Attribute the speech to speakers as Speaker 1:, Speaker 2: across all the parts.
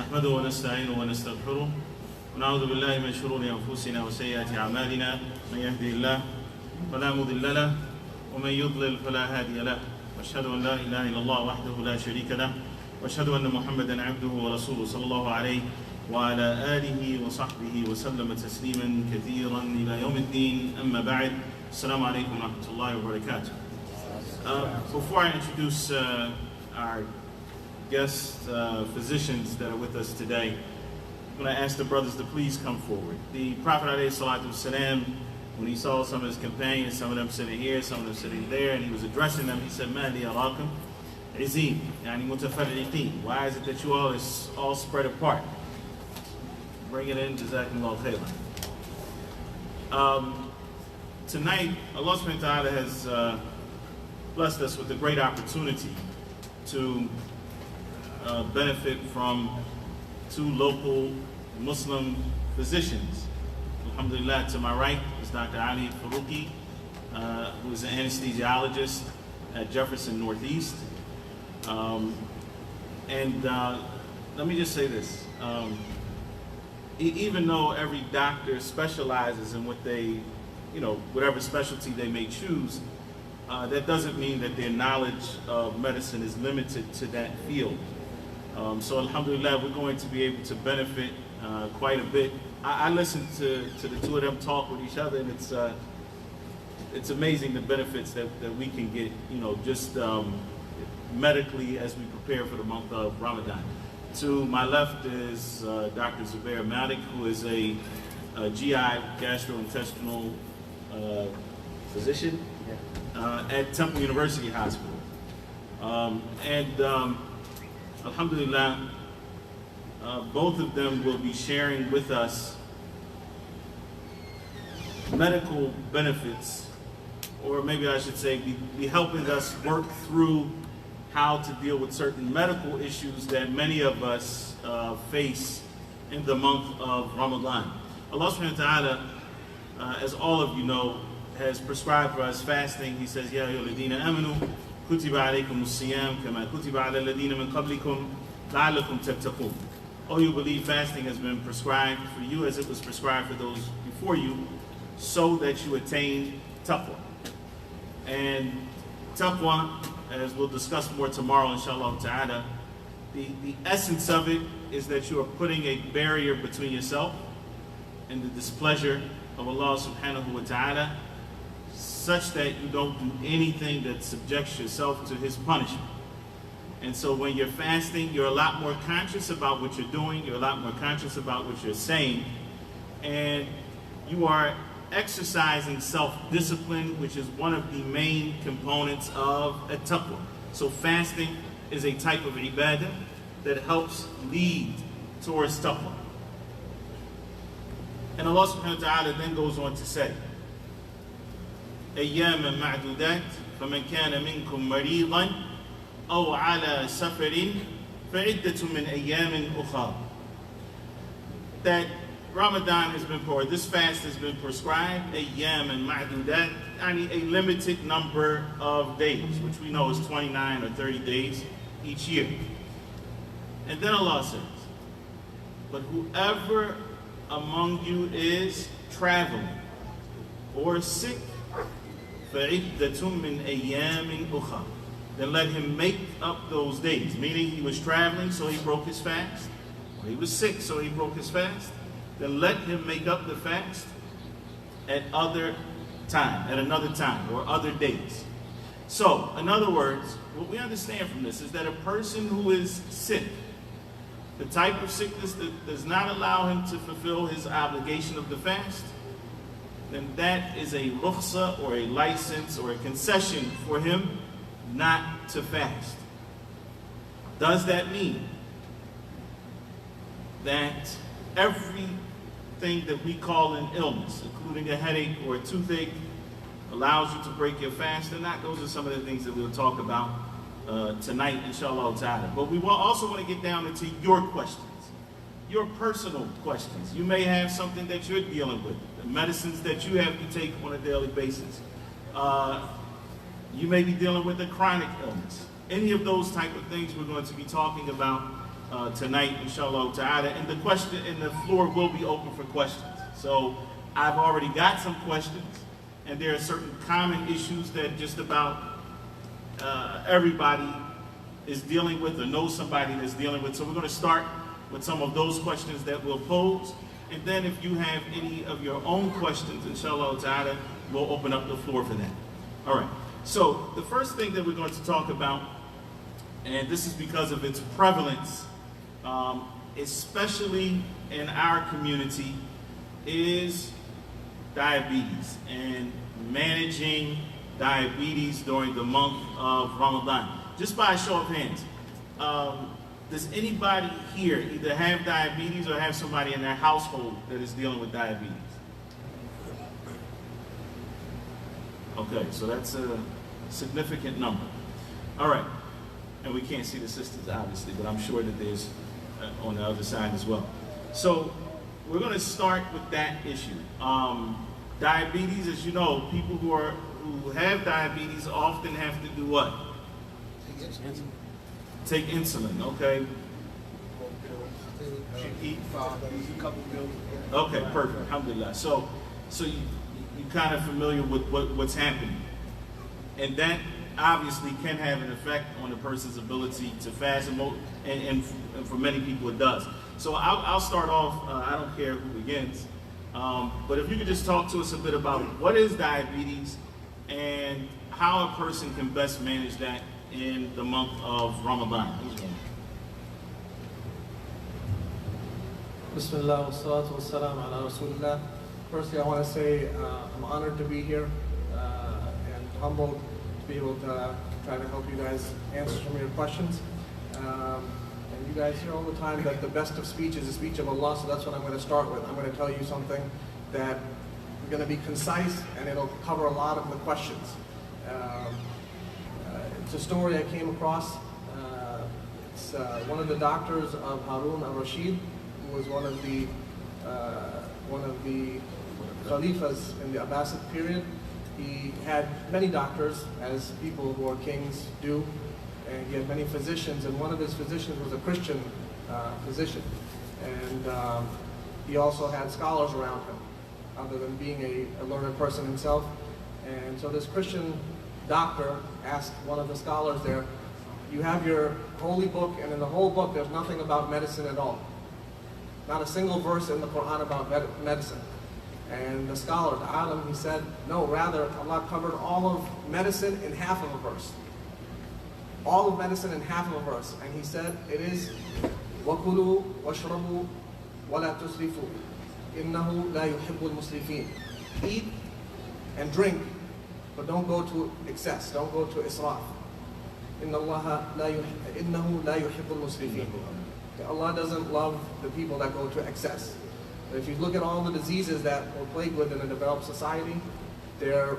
Speaker 1: نحمده ونستعينه ونستغفره ونعوذ بالله من شرور أنفسنا وسيئات أعمالنا من يهده الله فلا مضل له ومن يضلل فلا هادي له وأشهد أن لا إله إلا الله وحده لا شريك له وأشهد أن محمدا عبده ورسوله صلى الله عليه وعلى آله وصحبه وسلم تسليما كثيرا إلى يوم الدين أما بعد السلام عليكم ورحمة الله وبركاته. Before I introduce our guest physicians that are with us today, I'm going to ask the brothers to please come forward. The Prophet ﷺ, when he saw some of his companions, some of them sitting here, some of them sitting there, and he was addressing them, he said, مَا لِي أَرَاكُمْ عِزِيمٌ يعني مُتَفَرِّقِينَ. Why is it that you all is all spread apart? Bring it in, Jazakumullah khairan. Tonight, Allah subhanahu wa ta'ala has blessed us with a great opportunity to benefit from two local Muslim physicians. Alhamdulillah, to my right is Dr. Ali Faruqi, who is an anesthesiologist at Jefferson Northeast. Let me just say this. Even though every doctor specializes in what they, whatever specialty they may choose, that doesn't mean that their knowledge of medicine is limited to that field. So alhamdulillah, we're going to be able to benefit quite a bit. I listened to the two of them talk with each other, and it's amazing the benefits that we can get, just medically as we prepare for the month of Ramadan. To my left is Dr. Imam Malik, who is a GI, gastrointestinal physician at Temple University Hospital. Alhamdulillah, both of them will be sharing with us medical benefits, or maybe I should say be helping us work through how to deal with certain medical issues that many of us face in the month of Ramadan. Allah subhanahu wa ta'ala, as all of you know, has prescribed for us fasting. He says, Ya ayyuhalladhina amanu kutiba alaykum as-siyam kama kutiba ala alladhina min qablikum la'allakum tattaqun. All you believe, fasting has been prescribed for you as it was prescribed for those before you, so that you attain taqwa. And taqwa, as we'll discuss more tomorrow, inshallah ta'ala, the essence of it is that you are putting a barrier between yourself and the displeasure of Allah subhanahu wa ta'ala, such that you don't do anything that subjects yourself to His punishment. And so when you're fasting, you're a lot more conscious about what you're doing, you're a lot more conscious about what you're saying, and you are exercising self-discipline, which is one of the main components of a taqwa. So fasting is a type of ibadah that helps lead towards taqwa. And Allah subhanahu wa ta'ala then goes on to say, أياما معدودات فمن كان منكم مريضا أو على سفر فعدة من أيام أخرى. That Ramadan has been this fast has been prescribed, أياما معدودات, a limited number of days, which we know is 29 or 30 days each year. And then Allah says, but whoever among you is traveling or sick, فَعِدَّةٌ مِّنْ أَيَّامٍ أُخَرَ, then let him make up those days. Meaning he was traveling, so he broke his fast, or he was sick, so he broke his fast. Then let him make up the fast at another time, or other days. So, in other words, what we understand from this is that a person who is sick, the type of sickness that does not allow him to fulfill his obligation of the fast, then that is a rukhsa, or a license, or a concession for him not to fast. Does that mean that everything that we call an illness, including a headache or a toothache, allows you to break your fast? And that, those are some of the things that we'll talk about tonight, inshallah ta'ala. But we will also want to get down into your questions, your personal questions. You may have something that you're dealing with, the medicines that you have to take on a daily basis. You may be dealing with a chronic illness. Any of those type of things we're going to be talking about tonight, inshallah ta'ala. And the floor will be open for questions. So I've already got some questions, and there are certain common issues that just about everybody is dealing with or knows somebody that's dealing with. So we're going to start with some of those questions that we'll pose. And then if you have any of your own questions, inshallah ta'ala, we'll open up the floor for that. All right. So the first thing that we're going to talk about, and this is because of its prevalence, especially in our community, is diabetes and managing diabetes during the month of Ramadan. Just by a show of hands, does anybody here either have diabetes or have somebody in their household that is dealing with diabetes? Okay, so that's a significant number. All right, and we can't see the sisters obviously, but I'm sure that there's on the other side as well. So we're going to start with that issue. Diabetes, as you know, people who have diabetes often have to do what? Take insulin, okay? Eat a couple pills. Okay, perfect. Alhamdulillah. So you kind of familiar with what's happening, and that obviously can have an effect on a person's ability to fast, and for many people it does. So I'll start off. I don't care who begins, but if you could just talk to us a bit about what is diabetes and how a person can best manage that in the month of Ramadan.
Speaker 2: Bismillah wa salatu wa salam ala Rasulullah. Firstly, I want to say I'm honored to be here and humbled to be able to try to help you guys answer some of your questions. And you guys hear all the time that the best of speech is the speech of Allah, so that's what I'm going to start with. I'm going to tell you something that is going to be concise and it'll cover a lot of the questions. It's a story I came across. It's one of the doctors of Harun al-Rashid, who was one of the Khalifas in the Abbasid period. He had many doctors, as people who are kings do, and he had many physicians, and one of his physicians was a Christian physician. And he also had scholars around him, other than being a learned person himself. And so this Christian doctor asked one of the scholars there, you have your holy book, and in the whole book there's nothing about medicine at all. Not a single verse in the Quran about medicine. And the scholar, the alim, he said, no, rather Allah covered all of medicine in half of a verse. All of medicine in half of a verse. And he said, it is وَكُلُوا وَاشْرَبُوا وَلَا تُسْرِفُوا إِنَّهُ لَا يُحِبُّ الْمُسْرِفِينَ. Eat and drink, but don't go to excess, don't go to israf. إِنَّهُ لَا يُحِبُّ الْمُسْرِفِينَ. Allah doesn't love the people that go to excess. But if you look at all the diseases that we're plagued with in a developed society, they're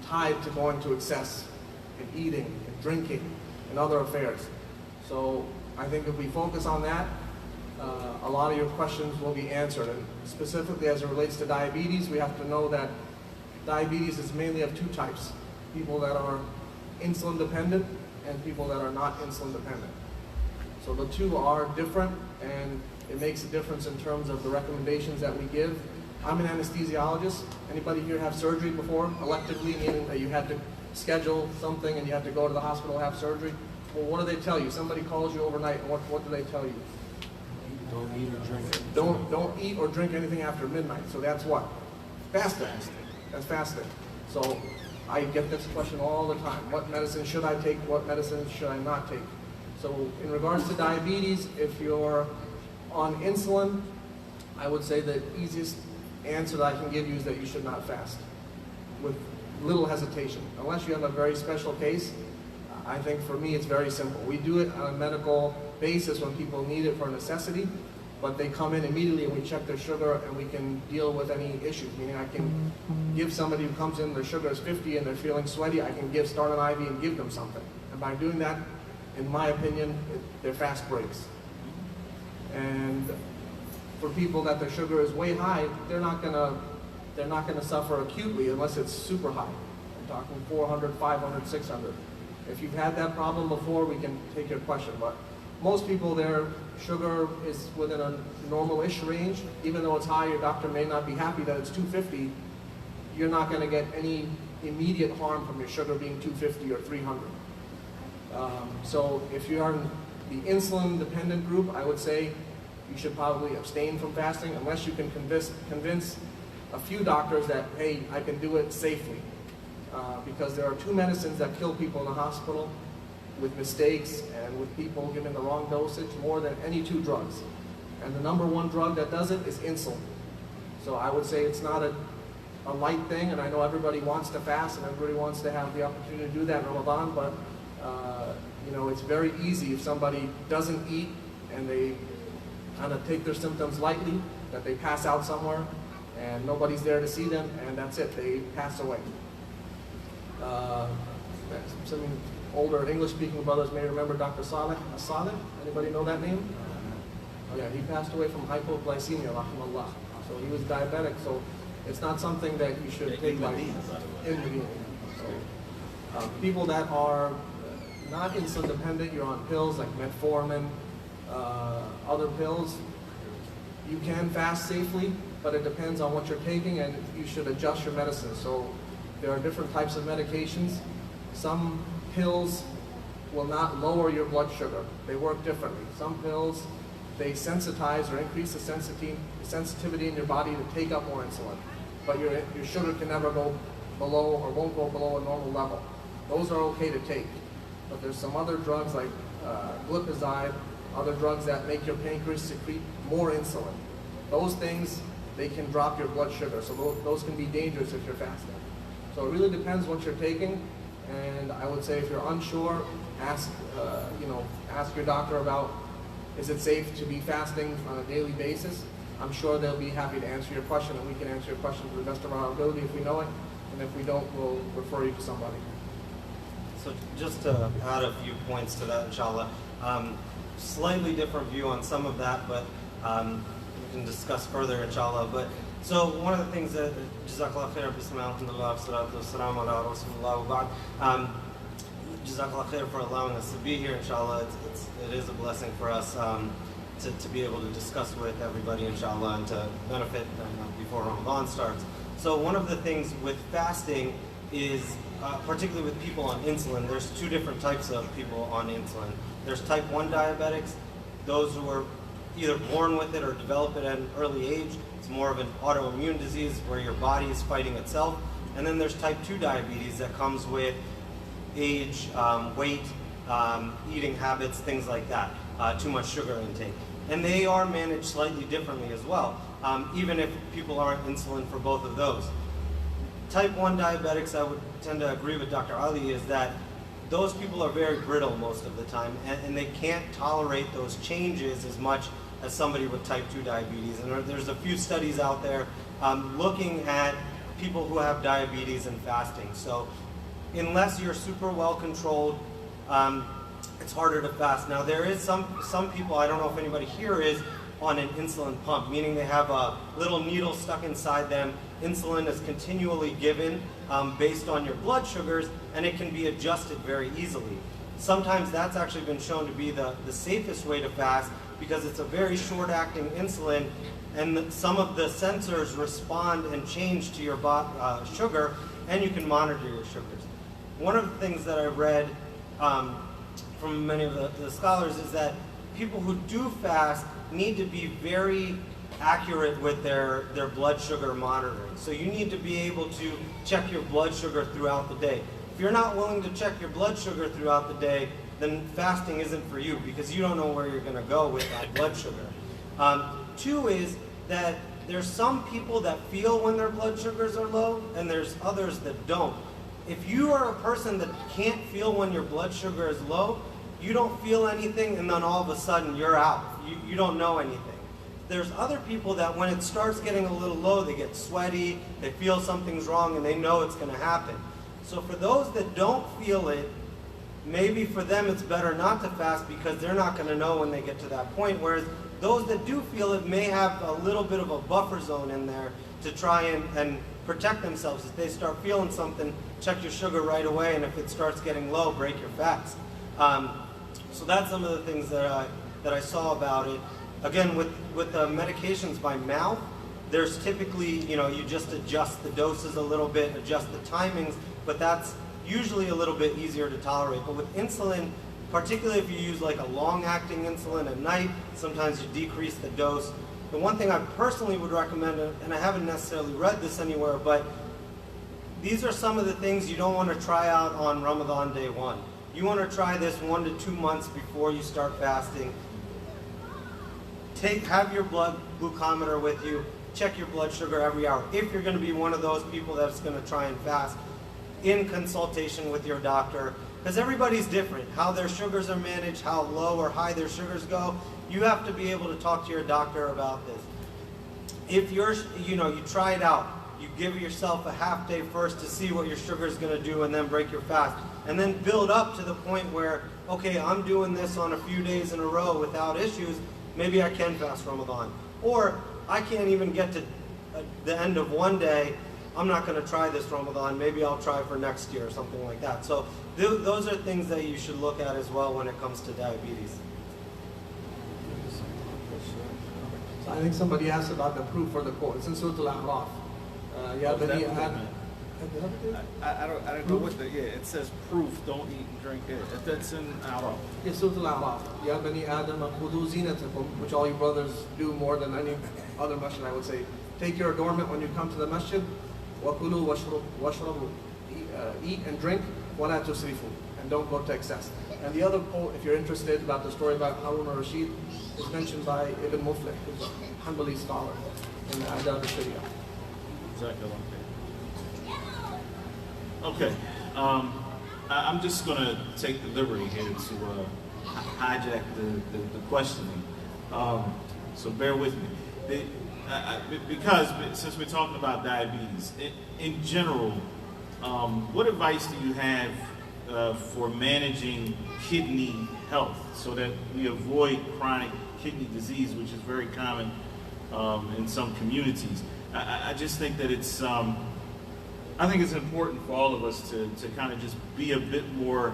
Speaker 2: tied to going to excess in eating, in drinking, and other affairs. So I think if we focus on that, a lot of your questions will be answered. And specifically as it relates to diabetes, we have to know that diabetes is mainly of two types. People that are insulin dependent and people that are not insulin dependent. So the two are different, and it makes a difference in terms of the recommendations that we give. I'm an anesthesiologist. Anybody here have surgery before, electively, meaning that you had to schedule something and you had to go to the hospital, have surgery? Well, what do they tell you? Somebody calls you overnight, and what do they tell you?
Speaker 3: Don't eat or drink.
Speaker 2: Don't eat or drink anything after midnight. So that's what? Fasting. That's fasting. So I get this question all the time. What medicine should I take? What medicine should I not take? So in regards to diabetes, if you're on insulin, I would say the easiest answer that I can give you is that you should not fast, with little hesitation. Unless you have a very special case, I think for me it's very simple. We do it on a medical basis when people need it for necessity, but they come in immediately and we check their sugar and we can deal with any issues. Meaning I can give somebody who comes in, their sugar is 50 and they're feeling sweaty, I can start an IV and give them something. And by doing that, in my opinion, their fast breaks. And for people that their sugar is way high, they're not gonna suffer acutely unless it's super high. I'm talking 400, 500, 600. If you've had that problem before, we can take your question. But most people, their sugar is within a normal-ish range. Even though it's high, your doctor may not be happy that it's 250. You're not going to get any immediate harm from your sugar being 250 or 300. So if you are in the insulin-dependent group, I would say you should probably abstain from fasting unless you can convince a few doctors that, hey, I can do it safely. Because there are 2 medicines that kill people in the hospital with mistakes and with people given the wrong dosage more than any 2 drugs. And the #1 drug that does it is insulin. So I would say it's not a light thing, and I know everybody wants to fast and everybody wants to have the opportunity to do that in Ramadan, but you know, it's very easy if somebody doesn't eat and they kind of take their symptoms lightly, that they pass out somewhere and nobody's there to see them, and that's it, they pass away. Some older English-speaking brothers may remember Dr. Saleh. Anybody know that name? Oh yeah, he passed away from hypoglycemia, rahimahullah. So he was diabetic, so it's not something that you should take lightly in Medina. So, people that are not insulin dependent, you're on pills like metformin, other pills, you can fast safely, but it depends on what you're taking, and you should adjust your medicine. So there are different types of medications. Some pills will not lower your blood sugar. They work differently. Some pills, they sensitize or increase the sensitivity in your body to take up more insulin. But your sugar can never go below or won't go below a normal level. Those are okay to take. But there's some other drugs like glipizide, other drugs that make your pancreas secrete more insulin. Those things, they can drop your blood sugar. So those can be dangerous if you're fasting. So it really depends what you're taking. And I would say if you're unsure, ask your doctor about, is it safe to be fasting on a daily basis? I'm sure they'll be happy to answer your question, and we can answer your question to the best of our ability if we know it. And if we don't, we'll refer you to somebody.
Speaker 4: So just to add a few points to that, inshallah. Slightly different view on some of that, but we can discuss further, inshallah. But so one of the things that Jazakallah khair, bismillah, alhamdulillah, salatu wassalamu ala rasulullah wa ba'd. Jazakallah khair for allowing us to be here, inshallah. It is a blessing for us to be able to discuss with everybody, inshallah, and to benefit before Ramadan starts. So one of the things with fasting is, particularly with people on insulin, there's 2 different types of people on insulin. There's type 1 diabetics, those who are either born with it or develop it at an early age. It's more of an autoimmune disease where your body is fighting itself. And then there's type 2 diabetes that comes with age, weight, eating habits, things like that, too much sugar intake. And they are managed slightly differently as well, even if people aren't insulin for both of those. Type 1 diabetics, I would tend to agree with Dr. Ali, is that those people are very brittle most of the time, and they can't tolerate those changes as much as somebody with type 2 diabetes. And there's a few studies out there looking at people who have diabetes and fasting. So unless you're super well controlled, it's harder to fast. Now there is some people, I don't know if anybody here is on an insulin pump, meaning they have a little needle stuck inside them. Insulin is continually given based on your blood sugars, and it can be adjusted very easily. Sometimes that's actually been shown to be the safest way to fast, because it's a very short-acting insulin, and some of the sensors respond and change to your sugar, and you can monitor your sugars. One of the things that I read from many of the scholars is that people who do fast need to be very accurate with their blood sugar monitoring. So you need to be able to check your blood sugar throughout the day. If you're not willing to check your blood sugar throughout the day, then fasting isn't for you, because you don't know where you're going to go with that blood sugar. 2 is that there's some people that feel when their blood sugars are low, and there's others that don't. If you are a person that can't feel when your blood sugar is low, you don't feel anything, and then all of a sudden you're out. You don't know anything. There's other people that when it starts getting a little low, they get sweaty, they feel something's wrong, and they know it's going to happen. So for those that don't feel it, maybe for them it's better not to fast, because they're not going to know when they get to that point, whereas those that do feel it may have a little bit of a buffer zone in there to try and protect themselves. If they start feeling something, check your sugar right away, and if it starts getting low, break your fast. So that's some of the things that I saw about it. Again, with medications by mouth, there's typically, you just adjust the doses a little bit, adjust the timings, but that's usually a little bit easier to tolerate. But with insulin, particularly if you use like a long-acting insulin at night, sometimes you decrease the dose. The one thing I personally would recommend, and I haven't necessarily read this anywhere, but these are some of the things you don't want to try out on Ramadan day 1. You want to try this 1 to 2 months before you start fasting. Have your blood glucometer with you. Check your blood sugar every hour. If you're going to be one of those people that's going to try and fast, in consultation with your doctor, because everybody's different. How their sugars are managed, how low or high their sugars go, you have to be able to talk to your doctor about this. If you try it out, you give yourself a half day first to see what your sugar is going to do and then break your fast. And then build up to the point where, okay, I'm doing this on a few days in a row without issues, maybe I can fast Ramadan. Or I can't even get to the end of one day, I'm not going to try this Ramadan, maybe I'll try for next year or something like that. So those are things that you should look at as well when it comes to diabetes.
Speaker 2: So I think somebody asked about the proof for the quote. It's in Surah Al-A'raf.
Speaker 1: I don't know what it says proof, don't eat and drink it. That's in Arab.
Speaker 2: Yes, Surah Al-A'raf. Ya bani Adam khudhu zinatakum, which all you brothers do more than any other masjid, I would say. Take your adornment when you come to the masjid. Wakulu washrabu. Eat and drink. Wala tusrifu. And don't go to excess. And the other quote, if you're interested about the story about Harun al-Rashid, is mentioned by Ibn Muflih, who's a Hanbali scholar in the Adab al-Sharia.
Speaker 1: Exactly. Okay. I'm just going to take the liberty here to hijack the questioning. So bear with me. Because since we're talking about diabetes, in general, what advice do you have for managing kidney health so that we avoid chronic kidney disease, which is very common in some communities? I just think that it's important for all of us to kind of just be a bit more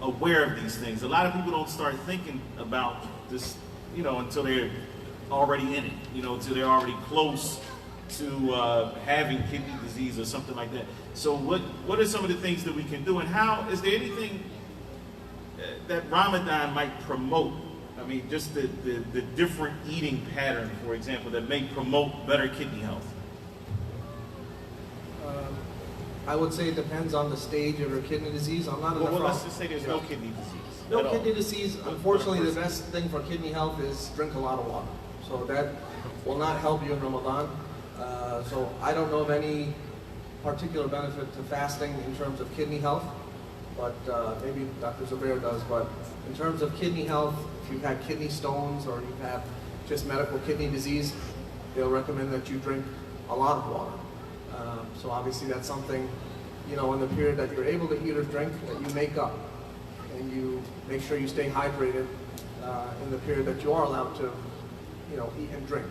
Speaker 1: aware of these things. A lot of people don't start thinking about this, until they're already in it, until they're already close to having kidney disease or something like that. So what are some of the things that we can do, and how is there anything that Ramadan might promote? I mean, just the different eating pattern, for example, that may promote better kidney health.
Speaker 2: I would say it depends on the stage of your kidney disease. I'm not in the front.
Speaker 1: Let's just say there's no kidney disease.
Speaker 2: No kidney disease. Unfortunately, the best thing for kidney health is drink a lot of water. So that will not help you in Ramadan. So I don't know of any particular benefit to fasting in terms of kidney health, but maybe Dr. Zubair does. But in terms of kidney health, if you've had kidney stones or you've had just medical kidney disease, they'll recommend that you drink a lot of water. So obviously that's something, in the period that you're able to eat or drink, that you make up. And you make sure you stay hydrated in the period that you are allowed to, eat and drink.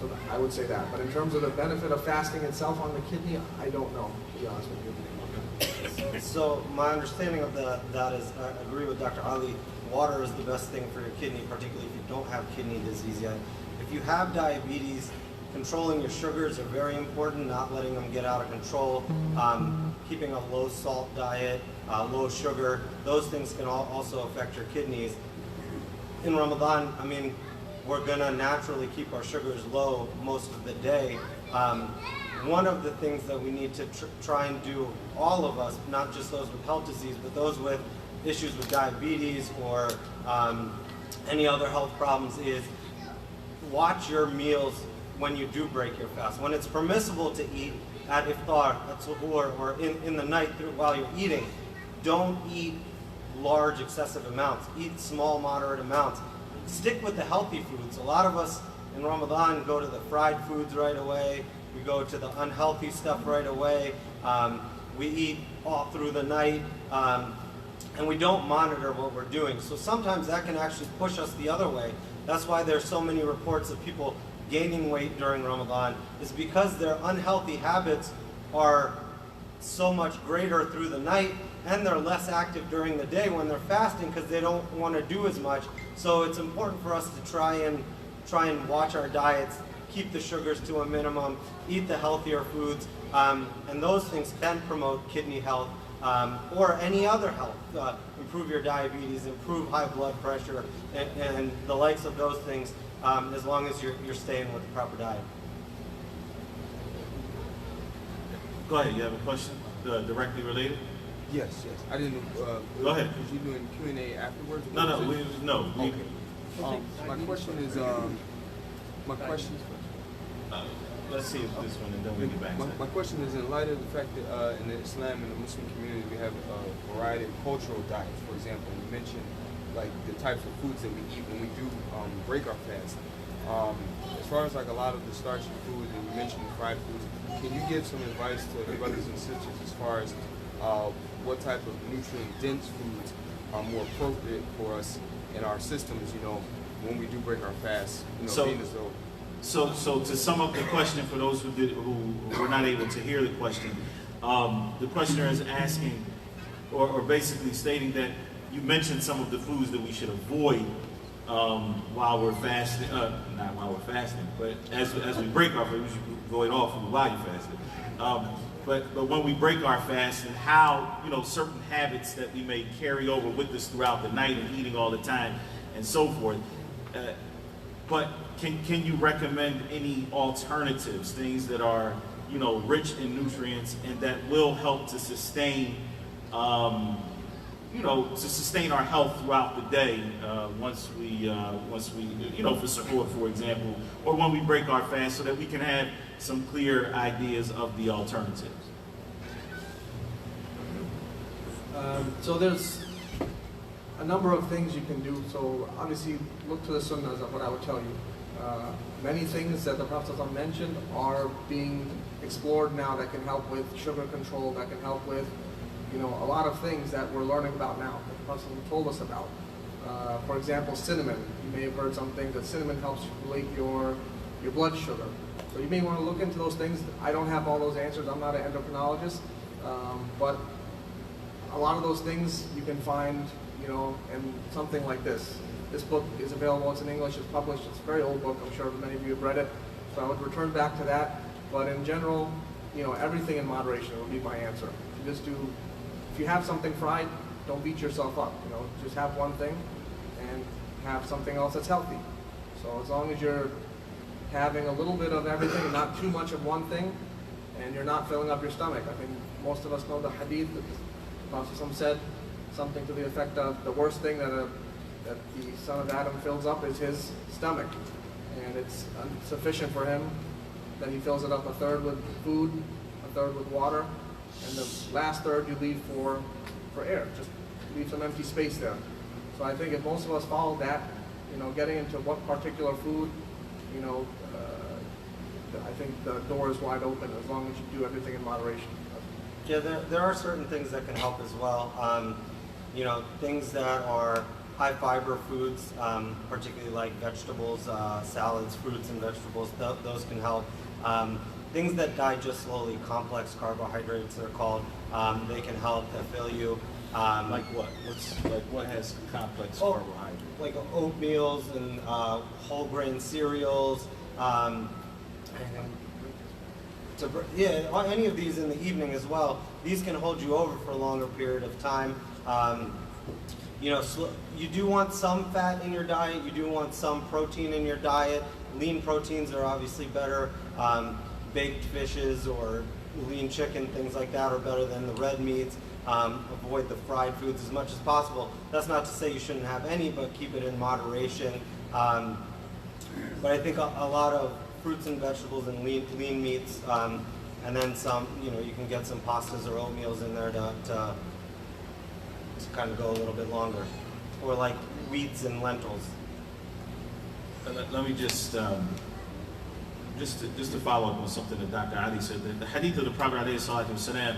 Speaker 2: So I would say that. But in terms of the benefit of fasting itself on the kidney, I don't know, to be honest with you.
Speaker 4: So my understanding of that is, I agree with Dr. Ali, water is the best thing for your kidney, particularly if you don't have kidney disease yet. If you have diabetes, controlling your sugars are very important, not letting them get out of control. Keeping a low salt diet, low sugar, those things can also affect your kidneys. In Ramadan, we're gonna naturally keep our sugars low most of the day. One of the things that we need to try and do, all of us, not just those with health disease, but those with issues with diabetes or any other health problems, is watch your meals when you do break your fast. When it's permissible to eat at iftar, at suhoor, or in the night while you're eating, don't eat large excessive amounts. Eat small, moderate amounts. Stick with the healthy foods. A lot of us in Ramadan go to the fried foods right away. We go to the unhealthy stuff right away. We eat all through the night, and we don't monitor what we're doing. So sometimes that can actually push us the other way. That's why there's so many reports of people gaining weight during Ramadan, is because their unhealthy habits are so much greater through the night, and they're less active during the day when they're fasting because they don't want to do as much. So it's important for us to try and watch our diets, keep the sugars to a minimum, eat the healthier foods, and those things can promote kidney health or any other health. Improve your diabetes, improve high blood pressure, and the likes of those things, as long as you're staying with the proper diet.
Speaker 1: Go ahead, you have a question directly related?
Speaker 3: Yes, yes. I didn't.
Speaker 1: Go ahead.
Speaker 3: Was you doing Q&A afterwards?
Speaker 1: No.
Speaker 3: Okay. My question is. My question.
Speaker 1: Let's see if this one, and then we get back to it.
Speaker 3: My question is, in light of the fact that in the Islam and the Muslim community we have a variety of cultural diets. For example, you mentioned like the types of foods that we eat when we do break our fast. As far as like a lot of the starchy foods, and you mentioned the fried foods, can you give some advice to the brothers and sisters as far as what type of nutrient-dense foods are more appropriate for us in our systems, when we do break our fast, being as though...
Speaker 1: So to sum up the question for those who were not able to hear the question, the questioner is asking, or basically stating that you mentioned some of the foods that we should avoid while we're fasting, not while we're fasting, but as we break our fast, we should avoid all food while you're fasting. But when we break our fast, and how certain habits that we may carry over with us throughout the night and eating all the time and so forth. But can you recommend any alternatives, things that are rich in nutrients and that will help to sustain sustain our health throughout the day once we for support, for example, or when we break our fast, so that we can have some clear ideas of the alternatives.
Speaker 2: So there's a number of things you can do. So obviously look to the sunnahs of what I would tell you. Many things that the Prophet mentioned are being explored now that can help with sugar control, that can help with a lot of things that we're learning about now, that the Prophet told us about. For example, cinnamon. You may have heard something that cinnamon helps regulate your blood sugar. So you may want to look into those things. I don't have all those answers. I'm not an endocrinologist. But a lot of those things you can find, in something like this. This book is available. It's in English. It's published. It's a very old book. I'm sure many of you have read it. So I would return back to that. But in general, everything in moderation would be my answer. If you have something fried, don't beat yourself up. Just have one thing and have something else that's healthy. So as long as you're having a little bit of everything, not too much of one thing, and you're not filling up your stomach. I think most of us know the hadith that the Prophet said something to the effect of the worst thing that the son of Adam fills up is his stomach, and it's sufficient for him. Then he fills it up a third with food, a third with water, and the last third you leave for air. Just leave some empty space there. So I think if most of us follow that, getting into what particular food, I think the door is wide open as long as you do everything in moderation.
Speaker 4: Yeah, there are certain things that can help as well. Things that are high fiber foods, particularly like vegetables, salads, fruits and vegetables, those can help. Things that digest slowly, complex carbohydrates they're called, they can help to fill you.
Speaker 1: Like what? What has complex carbohydrates?
Speaker 4: Like oatmeals and whole grain cereals. Any of these in the evening as well. These can hold you over for a longer period of time. You do want some fat in your diet. You do want some protein in your diet. Lean proteins are obviously better. Baked fishes or lean chicken, things like that are better than the red meats. Avoid the fried foods as much as possible. That's not to say you shouldn't have any, but keep it in moderation. But I think a lot of fruits and vegetables and lean meats, and then some, you can get some pastas or oatmeals in there to kind of go a little bit longer. Or like wheats and lentils.
Speaker 1: Let me just to follow up on something that Dr. Ali said. The hadith of the Prophet ﷺ,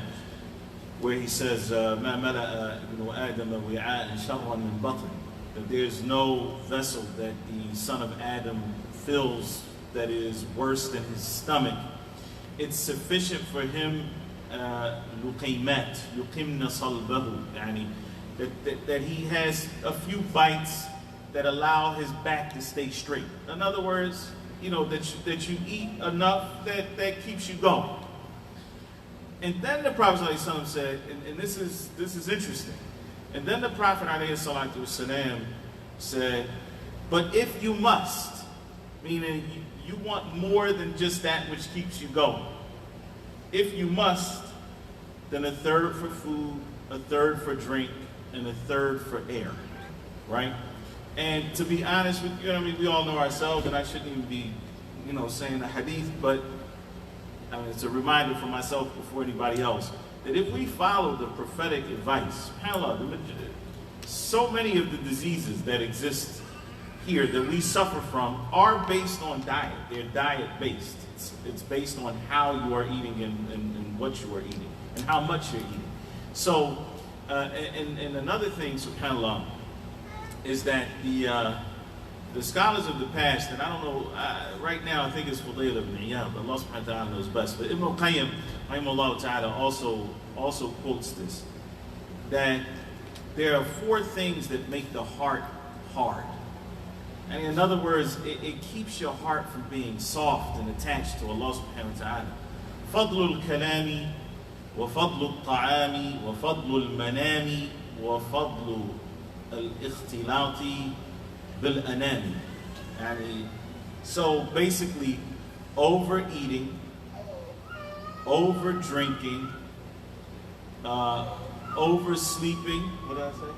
Speaker 1: where he says, "Ma mala'a ibnu Adam wi'a'an sharran min batn," that there's no vessel that the son of Adam fills that is worse than his stomach. It's sufficient for him لقيمات يقمن صلبه يعني that he has a few bites that allow his back to stay straight. In other words, you know, that you eat enough that keeps you going. And then the Prophet ﷺ said, and this is interesting. And then the Prophet ﷺ said, but if you must, meaning you want more than just that which keeps you going. If you must, then a third for food, a third for drink, and a third for air, right? And to be honest with you, I mean, we all know ourselves, and I shouldn't even be, you know, saying the hadith, but I mean, it's a reminder for myself before anybody else, that if we follow the prophetic advice, subhanAllah, so many of the diseases that exist here that we suffer from are based on diet. They're diet-based. It's based on how you are eating and what you are eating and how much you're eating. So, and another thing, subhanAllah, is that the scholars of the past, and I don't know, right now I think it's Fudayl ibn Iyad, but Allah subhanahu wa ta'ala knows best, but Ibn al-Qayyim, rahimahullah ta'ala, also quotes this, that there are 4 things that make the heart hard. And in other words, it keeps your heart from being soft and attached to Allah subhanahu wa ta'ala. فضل الكلام وفضل الطعام وفضل المنام وفضل الاختلاط بالأنام. So basically, overeating, over drinking, oversleeping, what did I say?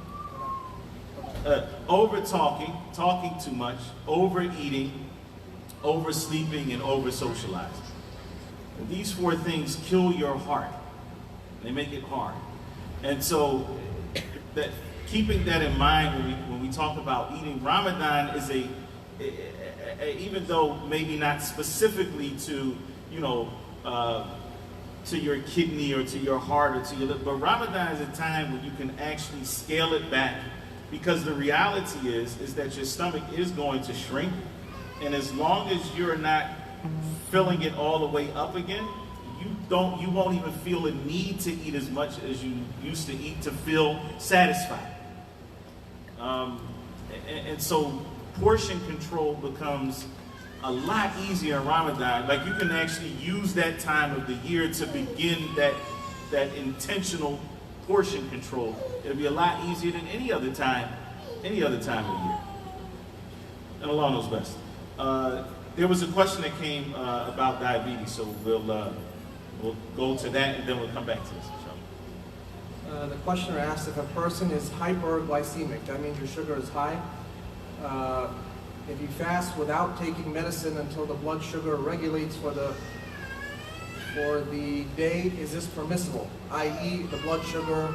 Speaker 1: Over talking too much, overeating, oversleeping, and over socializing. And these 4 things kill your heart. They make it hard. And so, keeping that in mind when we talk about eating, Ramadan is even though maybe not specifically to, you know, to your kidney or to your heart or to your liver, but Ramadan is a time when you can actually scale it back, because the reality is that your stomach is going to shrink, and as long as you're not filling it all the way up again, you won't even feel a need to eat as much as you used to eat to feel satisfied. And so portion control becomes a lot easier in Ramadan. Like, you can actually use that time of the year to begin that intentional portion control. It'll be a lot easier than any other time of the year. And Allah knows best. There was a question that came about diabetes, so we'll go to that and then we'll come back to this.
Speaker 2: The questioner asked if a person is hyperglycemic, that means your sugar is high. If you fast without taking medicine until the blood sugar regulates for the day, is this permissible? I.e., the blood sugar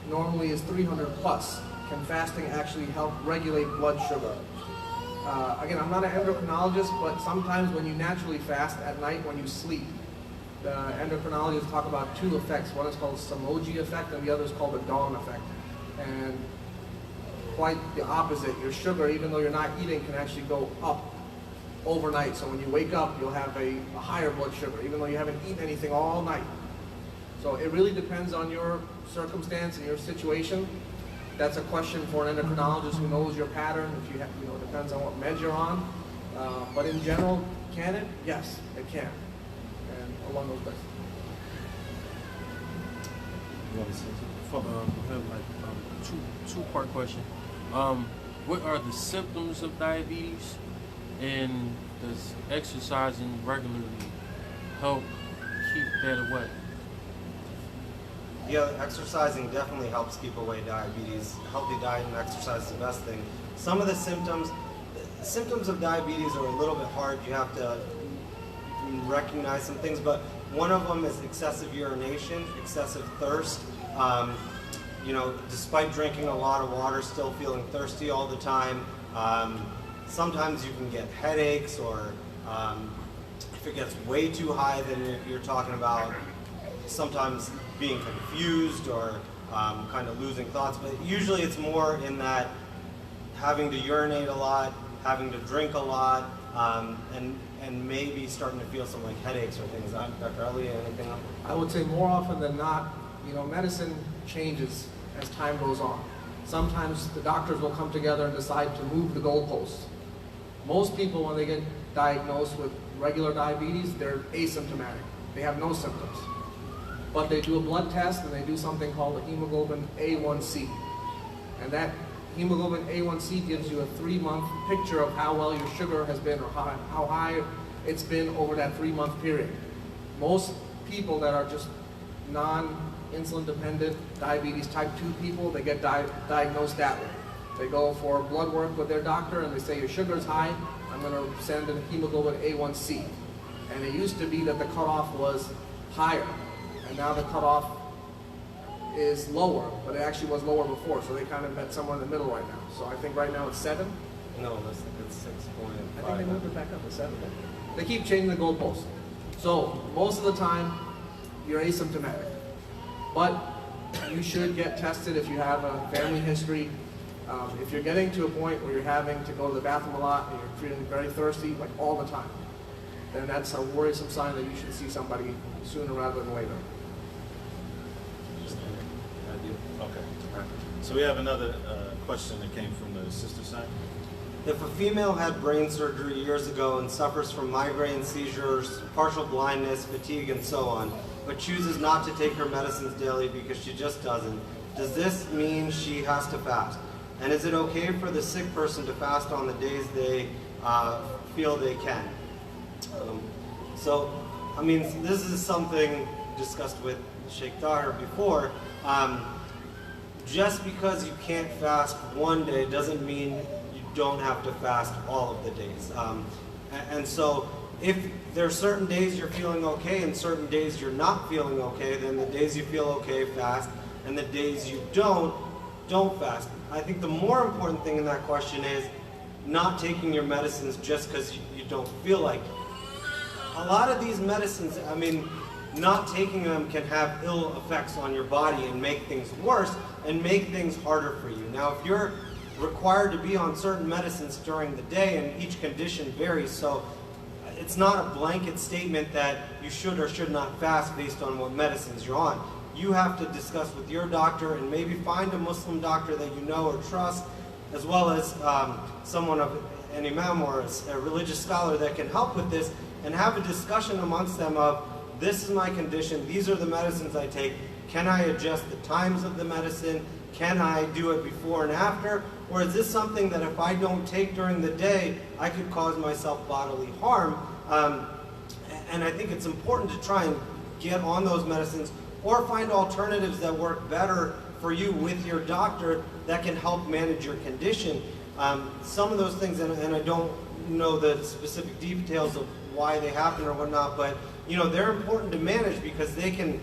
Speaker 2: normally is 300 plus. Can fasting actually help regulate blood sugar? Again, I'm not an endocrinologist, but sometimes when you naturally fast at night when you sleep, the endocrinologists talk about 2 effects. One is called the Samoji effect, and the other is called the dawn effect. And quite the opposite. Your sugar, even though you're not eating, can actually go up overnight. So when you wake up, you'll have a higher blood sugar, even though you haven't eaten anything all night. So it really depends on your circumstance and your situation. That's a question for an endocrinologist who knows your pattern. If you have, it depends on what meds you're on. But in general, can it? Yes, it can. And along those lines.
Speaker 5: Two-part question. What are the symptoms of diabetes, and does exercising regularly help keep that away?
Speaker 4: Yeah, exercising definitely helps keep away diabetes. Healthy diet and exercise is the best thing. Some of the symptoms of diabetes are a little bit hard. You have to recognize some things, but one of them is excessive urination, excessive thirst. Despite drinking a lot of water, still feeling thirsty all the time. Sometimes you can get headaches, or if it gets way too high, then you're talking about sometimes being confused or kind of losing thoughts. But usually it's more in that having to urinate a lot, having to drink a lot, and maybe starting to feel some like headaches or things. Dr. Ali, anything else?
Speaker 2: I would say more often than not, medicine changes as time goes on. Sometimes the doctors will come together and decide to move the goalposts. Most people, when they get diagnosed with regular diabetes, they're asymptomatic. They have no symptoms. But they do a blood test and they do something called a hemoglobin A1C. And that hemoglobin A1C gives you a 3-month picture of how well your sugar has been or how high it's been over that 3-month period. Most people that are just non-insulin dependent diabetes type 2 people, they get diagnosed that way. They go for blood work with their doctor and they say your sugar is high, I'm going to send a hemoglobin A1C. And it used to be that the cutoff was higher, and now the cutoff is lower, but it actually was lower before, so they kind of met somewhere in the middle right now. So I think right now it's 7.
Speaker 4: No, it's 6.5.
Speaker 2: I think they moved it back up to 7. They keep changing the goalposts. So most of the time, you're asymptomatic. But you should get tested if you have a family history. If you're getting to a point where you're having to go to the bathroom a lot and you're feeling very thirsty, like all the time, then that's a worrisome sign that you should see somebody sooner rather than later.
Speaker 1: Okay. So we have another question that came from the sister side.
Speaker 4: If a female had brain surgery years ago and suffers from migraine, seizures, partial blindness, fatigue, and so on, but chooses not to take her medicines daily because she just doesn't, does this mean she has to fast? And is it okay for the sick person to fast on the days they feel they can? This is something discussed with Sheikh Tahir before. Just because you can't fast one day doesn't mean you don't have to fast all of the days. And so if there are certain days you're feeling okay and certain days you're not feeling okay, then the days you feel okay, fast, and the days you don't fast. I think the more important thing in that question is not taking your medicines just because you don't feel like it. A lot of these medicines, not taking them can have ill effects on your body and make things worse and make things harder for you. Now, if you're required to be on certain medicines during the day, and each condition varies, so it's not a blanket statement that you should or should not fast based on what medicines you're on. You have to discuss with your doctor and maybe find a Muslim doctor that you know or trust, as well as someone of an imam or a religious scholar that can help with this, and have a discussion amongst them of, this is my condition, these are the medicines I take, can I adjust the times of the medicine, can I do it before and after, or is this something that if I don't take during the day, I could cause myself bodily harm? And I think it's important to try and get on those medicines or find alternatives that work better for you with your doctor that can help manage your condition. Some of those things, and I don't know the specific details of why they happen or whatnot, but they're important to manage because they can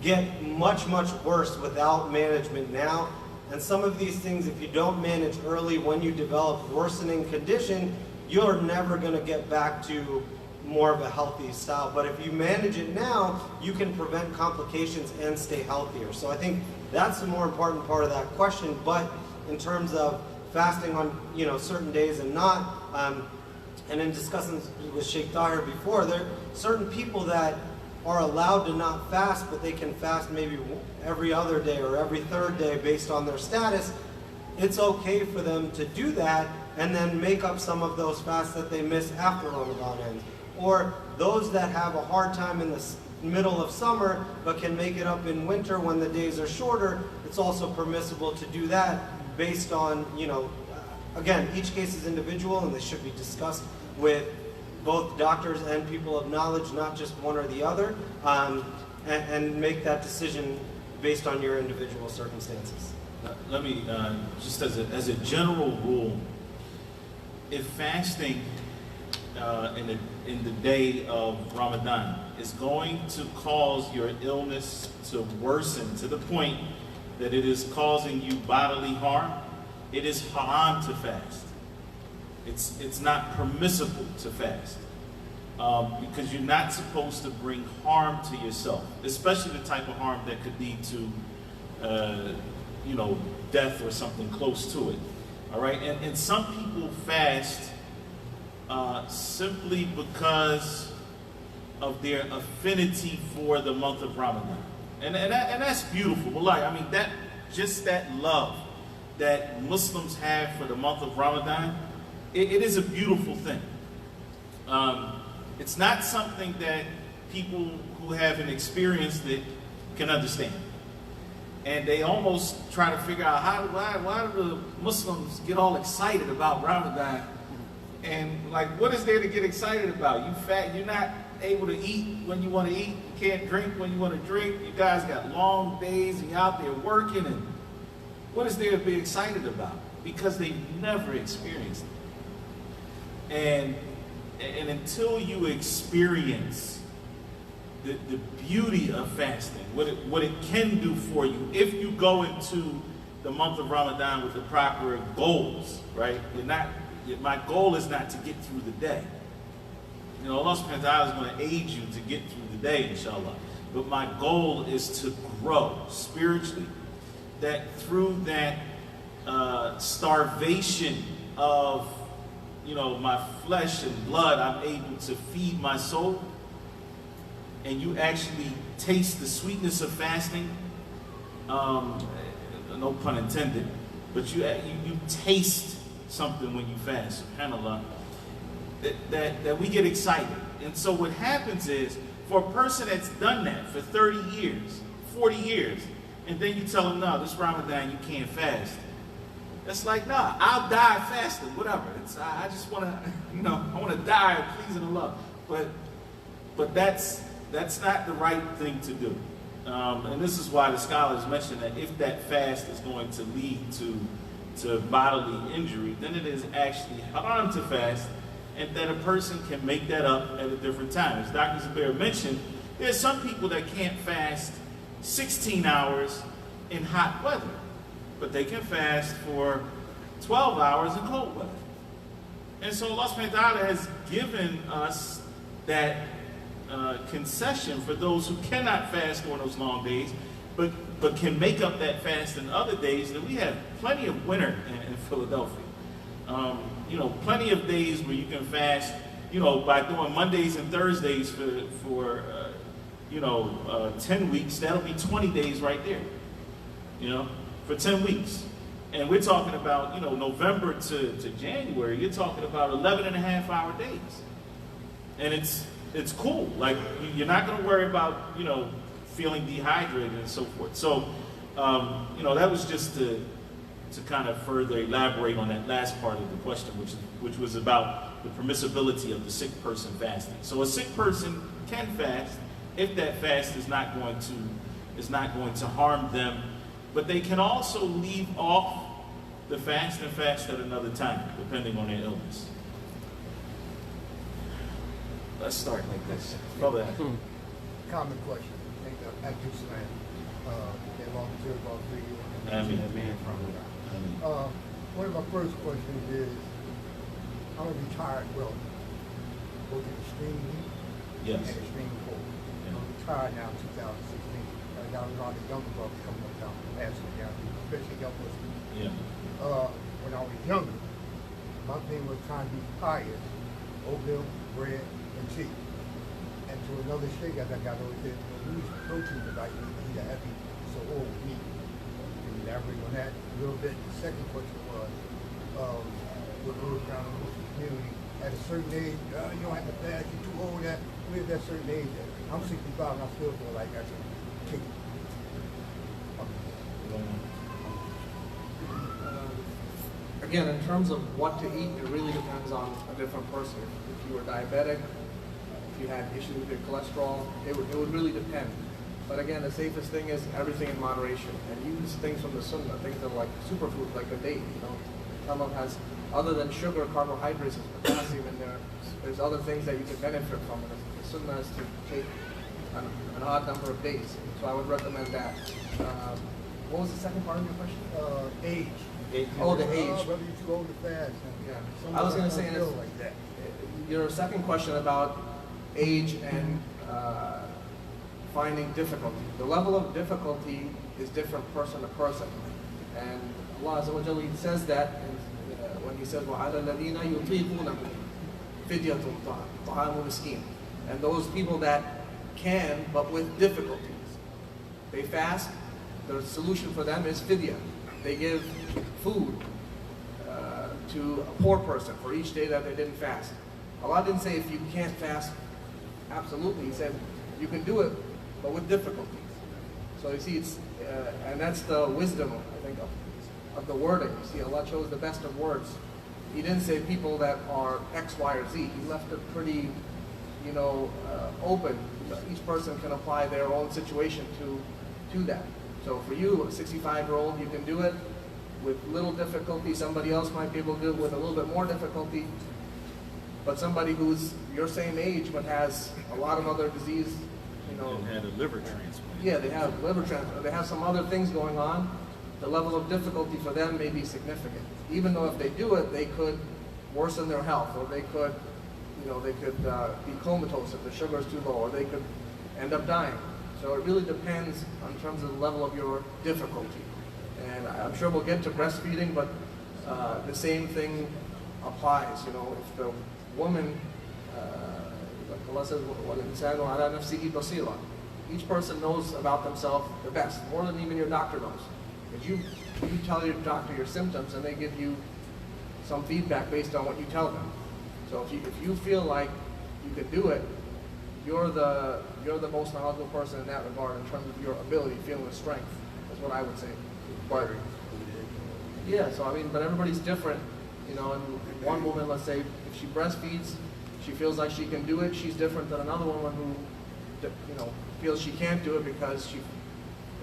Speaker 4: get much, much worse without management now. And some of these things, if you don't manage early when you develop worsening condition, you're never going to get back to more of a healthy style. But if you manage it now, you can prevent complications and stay healthier. So I think that's the more important part of that question. But in terms of fasting on certain days and not, and in discussing with Sheikh Tahir before, there are certain people that are allowed to not fast, but they can fast maybe every other day or every third day based on their status. It's okay for them to do that and then make up some of those fasts that they miss after Ramadan ends. Or those that have a hard time in the middle of summer but can make it up in winter when the days are shorter, it's also permissible to do that based on, again, each case is individual and they should be discussed with both doctors and people of knowledge, not just one or the other, and make that decision based on your individual circumstances.
Speaker 1: Let me, just as a general rule, if fasting in the day of Ramadan is going to cause your illness to worsen to the point that it is causing you bodily harm, it is haram to fast. It's not permissible to fast because you're not supposed to bring harm to yourself, especially the type of harm that could lead to, death or something close to it. All right, and some people fast simply because of their affinity for the month of Ramadan. And that's beautiful. Wallahi, I mean, that love that Muslims have for the month of Ramadan, it is a beautiful thing. It's not something that people who haven't experienced it can understand. And they almost try to figure out why do the Muslims get all excited about Ramadan? And like, what is there to get excited about? You're not able to eat when you want to eat. You can't drink when you want to drink. You guys got long days and you're out there working. And what is there to be excited about? Because they've never experienced it. And until you experience the beauty of fasting, what it can do for you, if you go into the month of Ramadan with the proper goals, right? My goal is not to get through the day. You know, Allah subhanahu wa ta'ala is going to aid you to get through the day, inshallah. But my goal is to grow spiritually, that through that starvation of, you know, my flesh and blood, I'm able to feed my soul. And you actually taste the sweetness of fasting, no pun intended, but you taste something when you fast, subhanAllah, that we get excited. And so what happens is, for a person that's done that for 30 years, 40 years, and then you tell them, no, this Ramadan you can't fast. It's like, nah, I'll die fasting, whatever. I just want to, you know, I want to die pleasing Allah. But that's not the right thing to do. And this is why the scholars mention that if that fast is going to lead to bodily injury, then it is actually haram to fast, and that a person can make that up at a different time. As Dr. Zubair mentioned, there's some people that can't fast 16 hours in hot weather, but they can fast for 12 hours in cold weather. And so Allah subhanahu wa ta'ala has given us that concession for those who cannot fast on those long days, but can make up that fast in other days. That we have plenty of winter in Philadelphia. You know, plenty of days where you can fast, you know, by doing Mondays and Thursdays for 10 weeks. That'll be 20 days right there, you know, for 10 weeks. And we're talking about, you know, November to January, you're talking about 11.5-hour days. And it's cool. Like, you're not going to worry about, you know, feeling dehydrated and so forth. So, you know, that was just to kind of further elaborate on that last part of the question, which was about the permissibility of the sick person fasting. So a sick person can fast if that fast is not going to harm them, but they can also leave off the fast and fast at another time, depending on their illness. Let's start like this. Brother.
Speaker 6: Common question. Thank you, Slam. That long to about 3 years. One of my first questions is, I'm a retired welder, both in extreme heat and extreme cold.
Speaker 1: Yeah.
Speaker 6: I'm retired now in 2016. I got a lot of younger brothers coming up down from passing down, especially young Muslims.
Speaker 1: Yeah.
Speaker 6: When I was younger, my thing was trying to be pious, oatmeal, bread, and tea. And to another stage, as I got older, said, use protein because I eat a heavy, so all meat. Can you elaborate on that a little bit? The second question was, with those around the Muslim community, at a certain age, you don't have to fast, you're too old, where's that certain age at? I'm 65 and I still feel like I should kick it.
Speaker 2: Again, in terms of what to eat, it really depends on a different person. If you were diabetic, if you had issues with your cholesterol, it would really depend. But again, the safest thing is everything in moderation, and use things from the sunnah, things that are like superfood, like a date. You know, Talmud has, other than sugar, carbohydrates, and potassium in there. There's other things that you can benefit from. And the sunnah is to take an odd number of days. So I would recommend that. What was the second part of your question?
Speaker 6: Age.
Speaker 2: Oh, the age.
Speaker 6: Whether you're too old to fast.
Speaker 2: Yeah. I was going to say,
Speaker 6: like that.
Speaker 2: Your second question about age and finding difficulty. The level of difficulty is different person to person. And Allah Azza wa Jalla says that when He says, وَعَلَى الَّذِينَ يُطِيقُونَهُ fidyatun ta'amu miskin. And those people that can, but with difficulties, they fast, the solution for them is fidya. They give food to a poor person for each day that they didn't fast. Allah didn't say if you can't fast, absolutely. He said you can do it, but with difficulties. So you see, it's and that's the wisdom, I think, of the wording. You see, Allah chose the best of words. He didn't say people that are X, Y, or Z. He left it pretty, open. Each person can apply their own situation to that. So for you, a 65-year-old, you can do it with little difficulty. Somebody else might be able to do it with a little bit more difficulty. But somebody who's your same age but has a lot of other disease,
Speaker 1: And had a liver transplant.
Speaker 2: yeah, they have liver transplant, they have some other things going on, the level of difficulty for them may be significant. Even though if they do it, they could worsen their health, or they could, be comatose if the sugar is too low, or they could end up dying. So it really depends in terms of the level of your difficulty. And I'm sure we'll get to breastfeeding, but the same thing applies. If the woman, like Allah says, وَالْإِنسَانُ عَلَى نَفْسِهِ بَصِيرًا. Each person knows about themselves the best, more than even your doctor knows. If you tell your doctor your symptoms, and they give you some feedback based on what you tell them. So if you feel like you can do it, you're the most knowledgeable person in that regard in terms of your ability, feeling the strength. That's what I would say. But yeah, so but everybody's different, and one woman, let's say, if she breastfeeds, she feels like she can do it. She's different than another woman who, feels she can't do it because she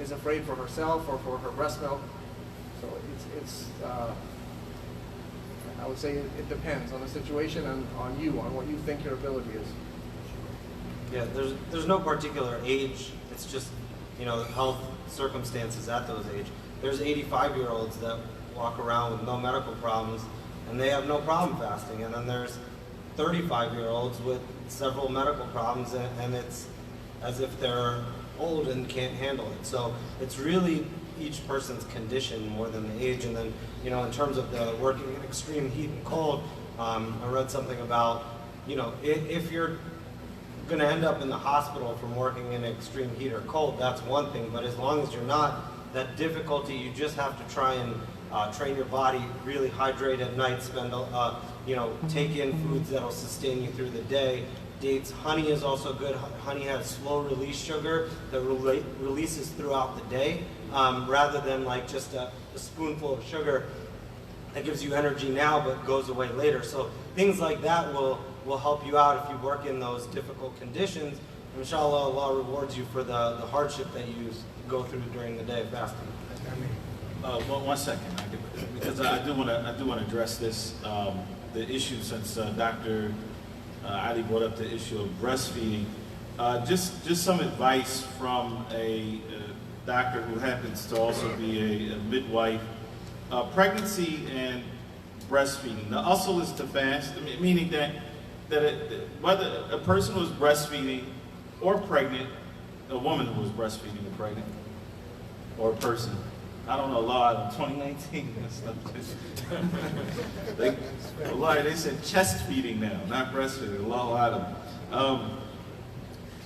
Speaker 2: is afraid for herself or for her breast milk. So I would say it depends on the situation and on you, on what you think your ability is.
Speaker 4: Yeah, there's no particular age. It's just, health circumstances at those age. There's 85-year-olds that walk around with no medical problems, and they have no problem fasting. And then there's 35-year-olds with several medical problems, and it's as if they're old and can't handle it. So it's really each person's condition more than the age. And then, in terms of the working in extreme heat and cold, I read something about, if you're going to end up in the hospital from working in extreme heat or cold, that's one thing. But as long as you're not, that difficulty, you just have to try and train your body, really hydrate at night, take in foods that'll sustain you through the day. Dates, honey is also good. Honey has slow release sugar that releases throughout the day, rather than like just a spoonful of sugar that gives you energy now but goes away later. So things like that will help you out if you work in those difficult conditions. Inshallah, Allah rewards you for the hardship that you go through during the day of fasting.
Speaker 1: One second, because I do want to address this, the issue, since Dr. Ali brought up the issue of breastfeeding. Just some advice from a doctor who happens to also be a midwife. Pregnancy and breastfeeding. The usl is to fast, meaning that whether a person who is breastfeeding or pregnant, a woman who is breastfeeding or pregnant, or a person, I don't know, law in 2019. They said chest feeding now, not breastfeeding. Allah Adam.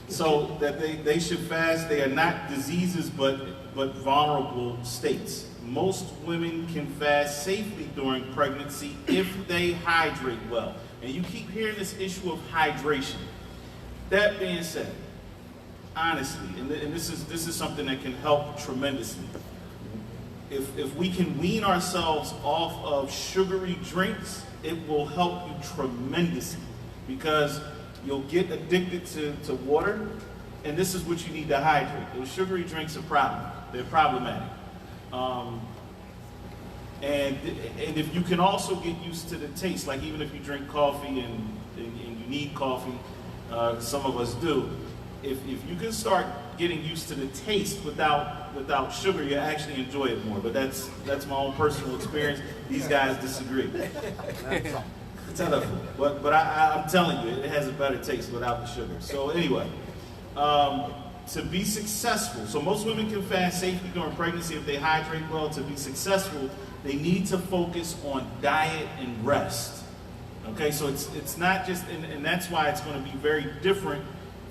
Speaker 1: So that they should fast. They are not diseases, but vulnerable states. Most women can fast safely during pregnancy if they hydrate well. And you keep hearing this issue of hydration. That being said, honestly, and this is something that can help tremendously. If we can wean ourselves off of sugary drinks, it will help you tremendously, because you'll get addicted to water, and this is what you need to hydrate. Those sugary drinks are they're problematic. And if you can also get used to the taste, like even if you drink coffee and you need coffee, some of us do, if you can start getting used to the taste without sugar, you actually enjoy it more. But that's my own personal experience. These guys disagree. But I'm telling you, it has a better taste without the sugar. So anyway, to be successful, so most women can fast safely during pregnancy if they hydrate well. To be successful, they need to focus on diet and rest. Okay, so it's not just, and that's why it's going to be very different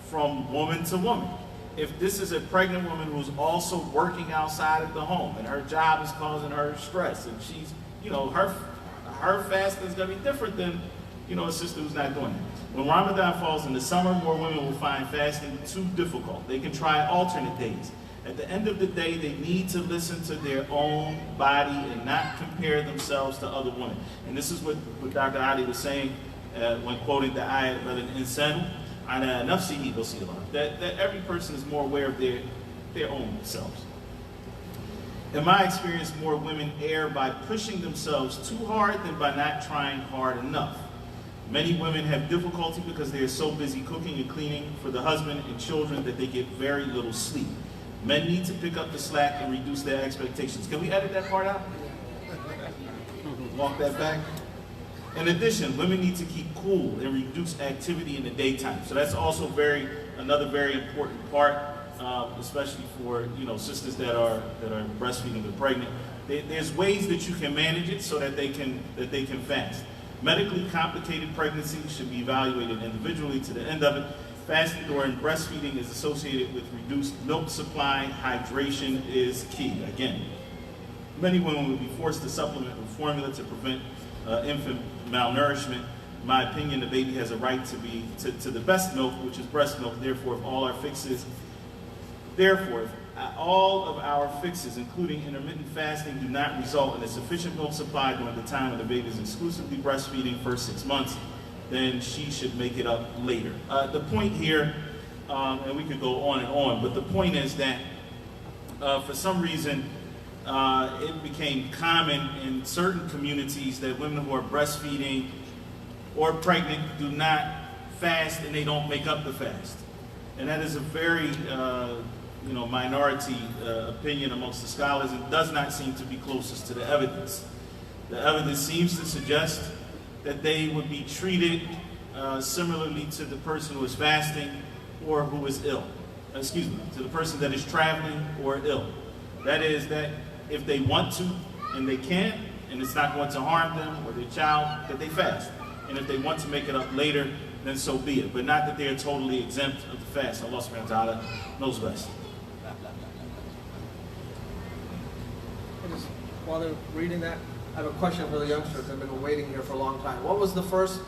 Speaker 1: from woman to woman. If this is a pregnant woman who's also working outside of the home and her job is causing her stress, and she's, her fasting is going to be different than, a sister who's not doing that. When Ramadan falls in the summer, more women will find fasting too difficult. They can try alternate days. At the end of the day, they need to listen to their own body and not compare themselves to other women. And this is what Dr. Ali was saying when quoting the ayat, "Insan ala nafsihi basira," that every person is more aware of their own selves. In my experience, more women err by pushing themselves too hard than by not trying hard enough. Many women have difficulty because they are so busy cooking and cleaning for the husband and children that they get very little sleep. Men need to pick up the slack and reduce their expectations. Can we edit that part out? Walk that back. In addition, women need to keep cool and reduce activity in the daytime. So that's also another very important part, especially for sisters that are breastfeeding or pregnant. There's ways that you can manage it so that they can fast. Medically complicated pregnancies should be evaluated individually to the end of it. Fasting during breastfeeding is associated with reduced milk supply. Hydration is key. Again, many women will be forced to supplement with formula to prevent infant malnourishment. In my opinion, the baby has a right to the best milk, which is breast milk. Therefore, if all of our fixes, including intermittent fasting, do not result in a sufficient milk supply during the time when the baby is exclusively breastfeeding, first 6 months, then she should make it up later. The point here, and we could go on and on, but the point is that for some reason it became common in certain communities that women who are breastfeeding or pregnant do not fast and they don't make up the fast. And that is a very minority opinion amongst the scholars. It does not seem to be closest to the evidence. The evidence seems to suggest that they would be treated similarly to the person who is fasting or who is ill. Excuse me, to the person that is traveling or ill. That is, that if they want to and they can, and it's not going to harm them or their child, that they fast. And if they want to make it up later, then so be it. But not that they are totally exempt of the fast. Allah subhanahu wa ta'ala knows best.
Speaker 2: While they're reading that, I have a question for the youngsters. I've been waiting here for a long time. What was the first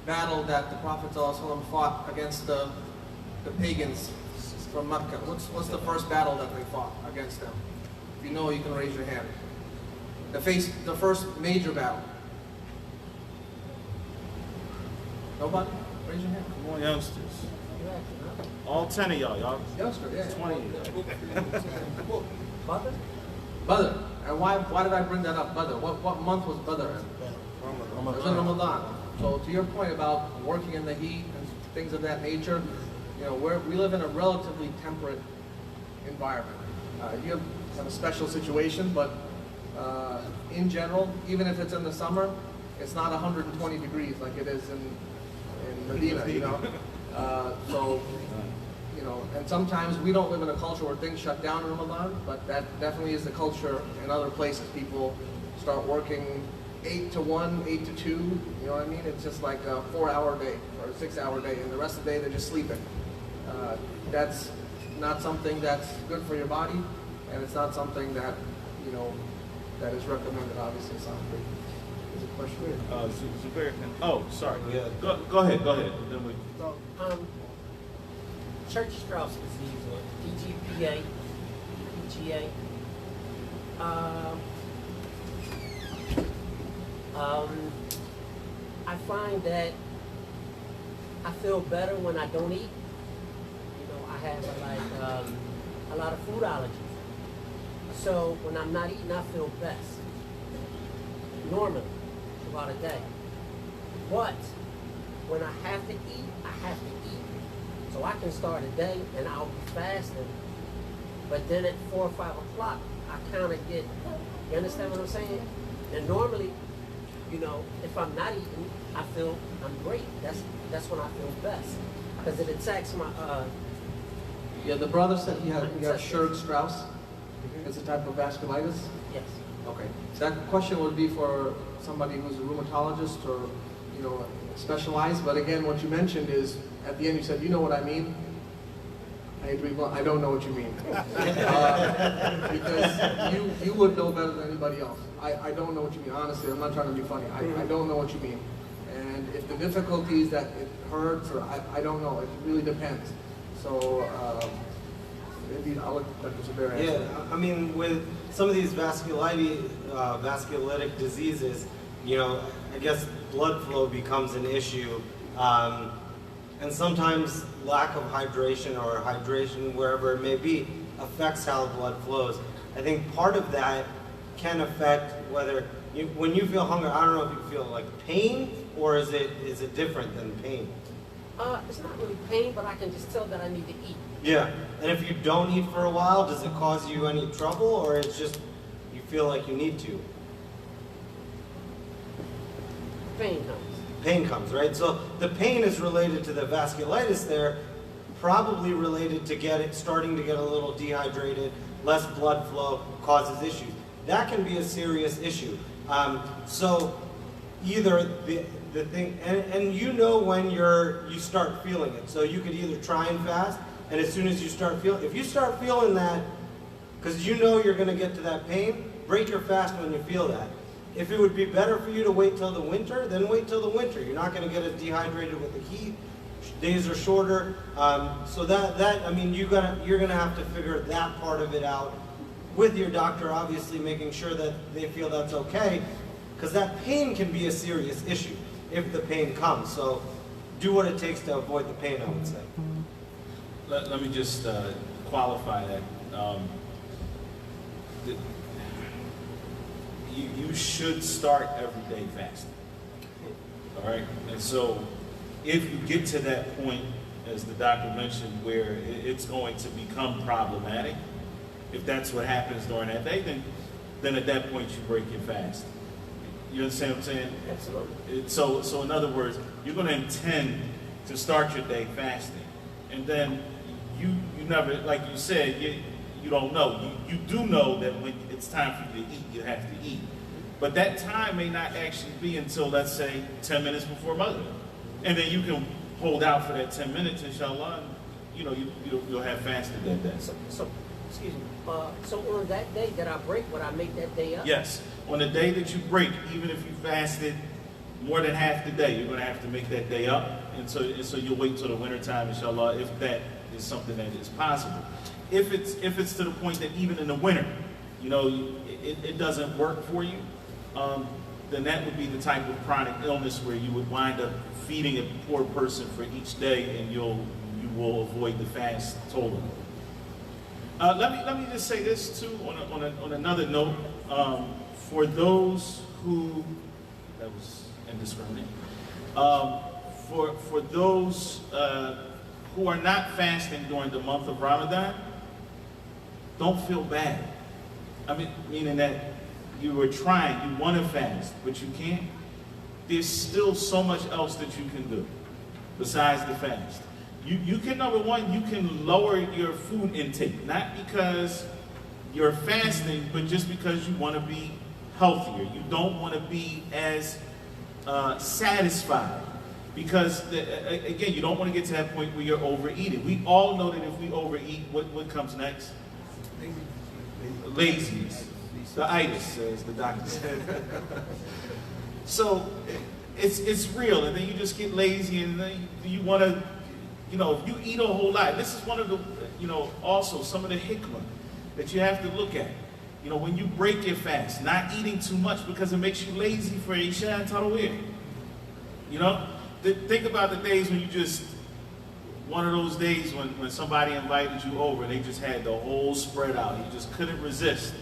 Speaker 2: battle that the Prophet ﷺ fought against the pagans from Makkah? What's the first battle that they fought against them? If you know, you can raise your hand. The first major battle. Nobody? Raise your hand.
Speaker 1: Come on, youngsters. All 10 of y'all.
Speaker 2: Youngster, yeah.
Speaker 1: 20 of y'all.
Speaker 2: Badr. And why did I bring that up, Badr? What month was Badr in? It was in Ramadan. So to your point about working in the heat and things of that nature, we live in a relatively temperate environment. You have a special situation, but in general, even if it's in the summer, it's not 120 degrees like it is in Medina, and sometimes we don't live in a culture where things shut down in Ramadan, but that definitely is the culture in other places. People start working 8 to 1, 8 to 2, you know what I mean? It's just like a 4-hour day or a 6-hour day, and the rest of the day they're just sleeping. That's not something that's good for your body, and it's not something that, that is recommended, obviously. It's not great. There's a question here.
Speaker 1: Oh, sorry. Yeah. Go ahead. Then we...
Speaker 7: So, Church Strauss disease, or DGPA, PGA. I find that I feel better when I don't eat. I have a lot of food allergies. So when I'm not eating, I feel best. Normally, throughout a day. But when I have to eat, I have to eat. So I can start a day and I'll be fasting. But then at 4 or 5 o'clock, I kind of get, you understand what I'm saying? And normally, if I'm not eating, I feel I'm great. That's when I feel best. Because it attacks my,
Speaker 2: Yeah, the brother said he had Strauss. It's a type of vasculitis?
Speaker 7: Yes.
Speaker 2: Okay. That question would be for somebody who's a rheumatologist or, specialized. But again, what you mentioned is, at the end you said, you know what I mean? I agree, well, I don't know what you mean. Because you would know better than anybody else. I don't know what you mean, honestly. I'm not trying to be funny. I don't know what you mean. And if the difficulty is that it hurts, or I don't know. It really depends. So maybe I'll let Dr. Zubair answer.
Speaker 4: Yeah, I mean, with some of these vasculitic diseases, I guess blood flow becomes an issue. And sometimes lack of hydration or hydration, wherever it may be, affects how blood flows. I think part of that can affect whether, when you feel hunger, I don't know if you feel like pain, or is it different than pain?
Speaker 7: It's not really pain, but I can just tell that I need to eat.
Speaker 4: Yeah, and if you don't eat for a while, does it cause you any trouble, or it's just you feel like you need to?
Speaker 7: Pain comes.
Speaker 4: Pain comes, right? So the pain is related to the vasculitis there, probably related to starting to get a little dehydrated, less blood flow causes issues. That can be a serious issue. So either the thing, and when you start feeling it. So you could either try and fast, and as soon as you start feeling, if you start feeling that, because you're going to get to that pain, break your fast when you feel that. If it would be better for you to wait till the winter, then wait till the winter. You're not going to get as dehydrated with the heat. Days are shorter. So I mean, you're going to have to figure that part of it out with your doctor, obviously making sure that they feel that's okay, because that pain can be a serious issue if the pain comes. So do what it takes to avoid the pain, I would say.
Speaker 1: Let me just qualify that. You should start every day fasting. All right? And so if you get to that point, as the doctor mentioned, where it's going to become problematic, if that's what happens during that day, then at that point you break your fast. You understand what I'm saying?
Speaker 7: Absolutely.
Speaker 1: So in other words, you're going to intend to start your day fasting. And then you never, like you said, you don't know. You do know that when it's time for you to eat, you have to eat. But that time may not actually be until, let's say, 10 minutes before Maghrib. And then you can hold out for that 10 minutes, inshallah, and you'll have fasted that day.
Speaker 7: So excuse me. So on that day that I break, would I make that day up?
Speaker 1: Yes. On the day that you break, even if you fasted more than half the day, you're going to have to make that day up. And so you'll wait till the winter time, inshallah, if that is something that is possible. If it's to the point that even in the winter, it doesn't work for you, then that would be the type of chronic illness where you would wind up feeding a poor person for each day, and you will avoid the fast totally. Let me just say this too on another note. For those who, that was indiscriminate. For those who are not fasting during the month of Ramadan, don't feel bad. I mean, meaning that you were trying, you want to fast, but you can't. There's still so much else that you can do besides the fast. You can, number one, you can lower your food intake, not because you're fasting, but just because you want to be healthier. You don't want to be as satisfied. Because, again, you don't want to get to that point where you're overeating. We all know that if we overeat, what comes next? Laziness. The itis, as the doctor said. So it's real, and then you just get lazy, and then you want to, if you eat a whole lot. This is one of the, also some of the hikmah that you have to look at. When you break your fast, not eating too much because it makes you lazy for Isha and Tarawih. Think about the days when you just, one of those days when somebody invited you over and they just had the whole spread out. You just couldn't resist.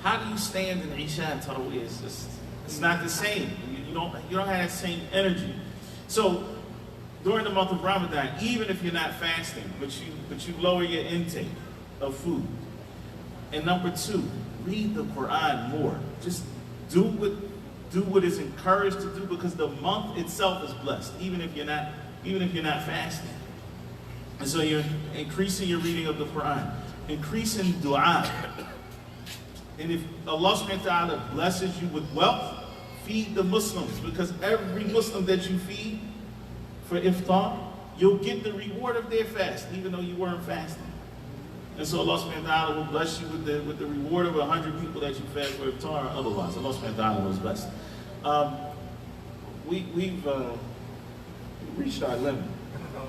Speaker 1: How do you stand in Isha and Tarawih? It's not the same. You don't have that same energy. So during the month of Ramadan, even if you're not fasting, but you lower your intake of food. And number two, read the Quran more. Just do what is encouraged to do, because the month itself is blessed, even if you're not fasting. And so you're increasing your reading of the Quran, increasing dua. And if Allah subhanahu wa ta'ala blesses you with wealth, feed the Muslims, because every Muslim that you feed for iftar, you'll get the reward of their fast, even though you weren't fasting. And so Allah subhanahu wa ta'ala will bless you with the reward of 100 people that you fed for iftar or otherwise. Allah subhanahu wa ta'ala knows best. We've reached our limit.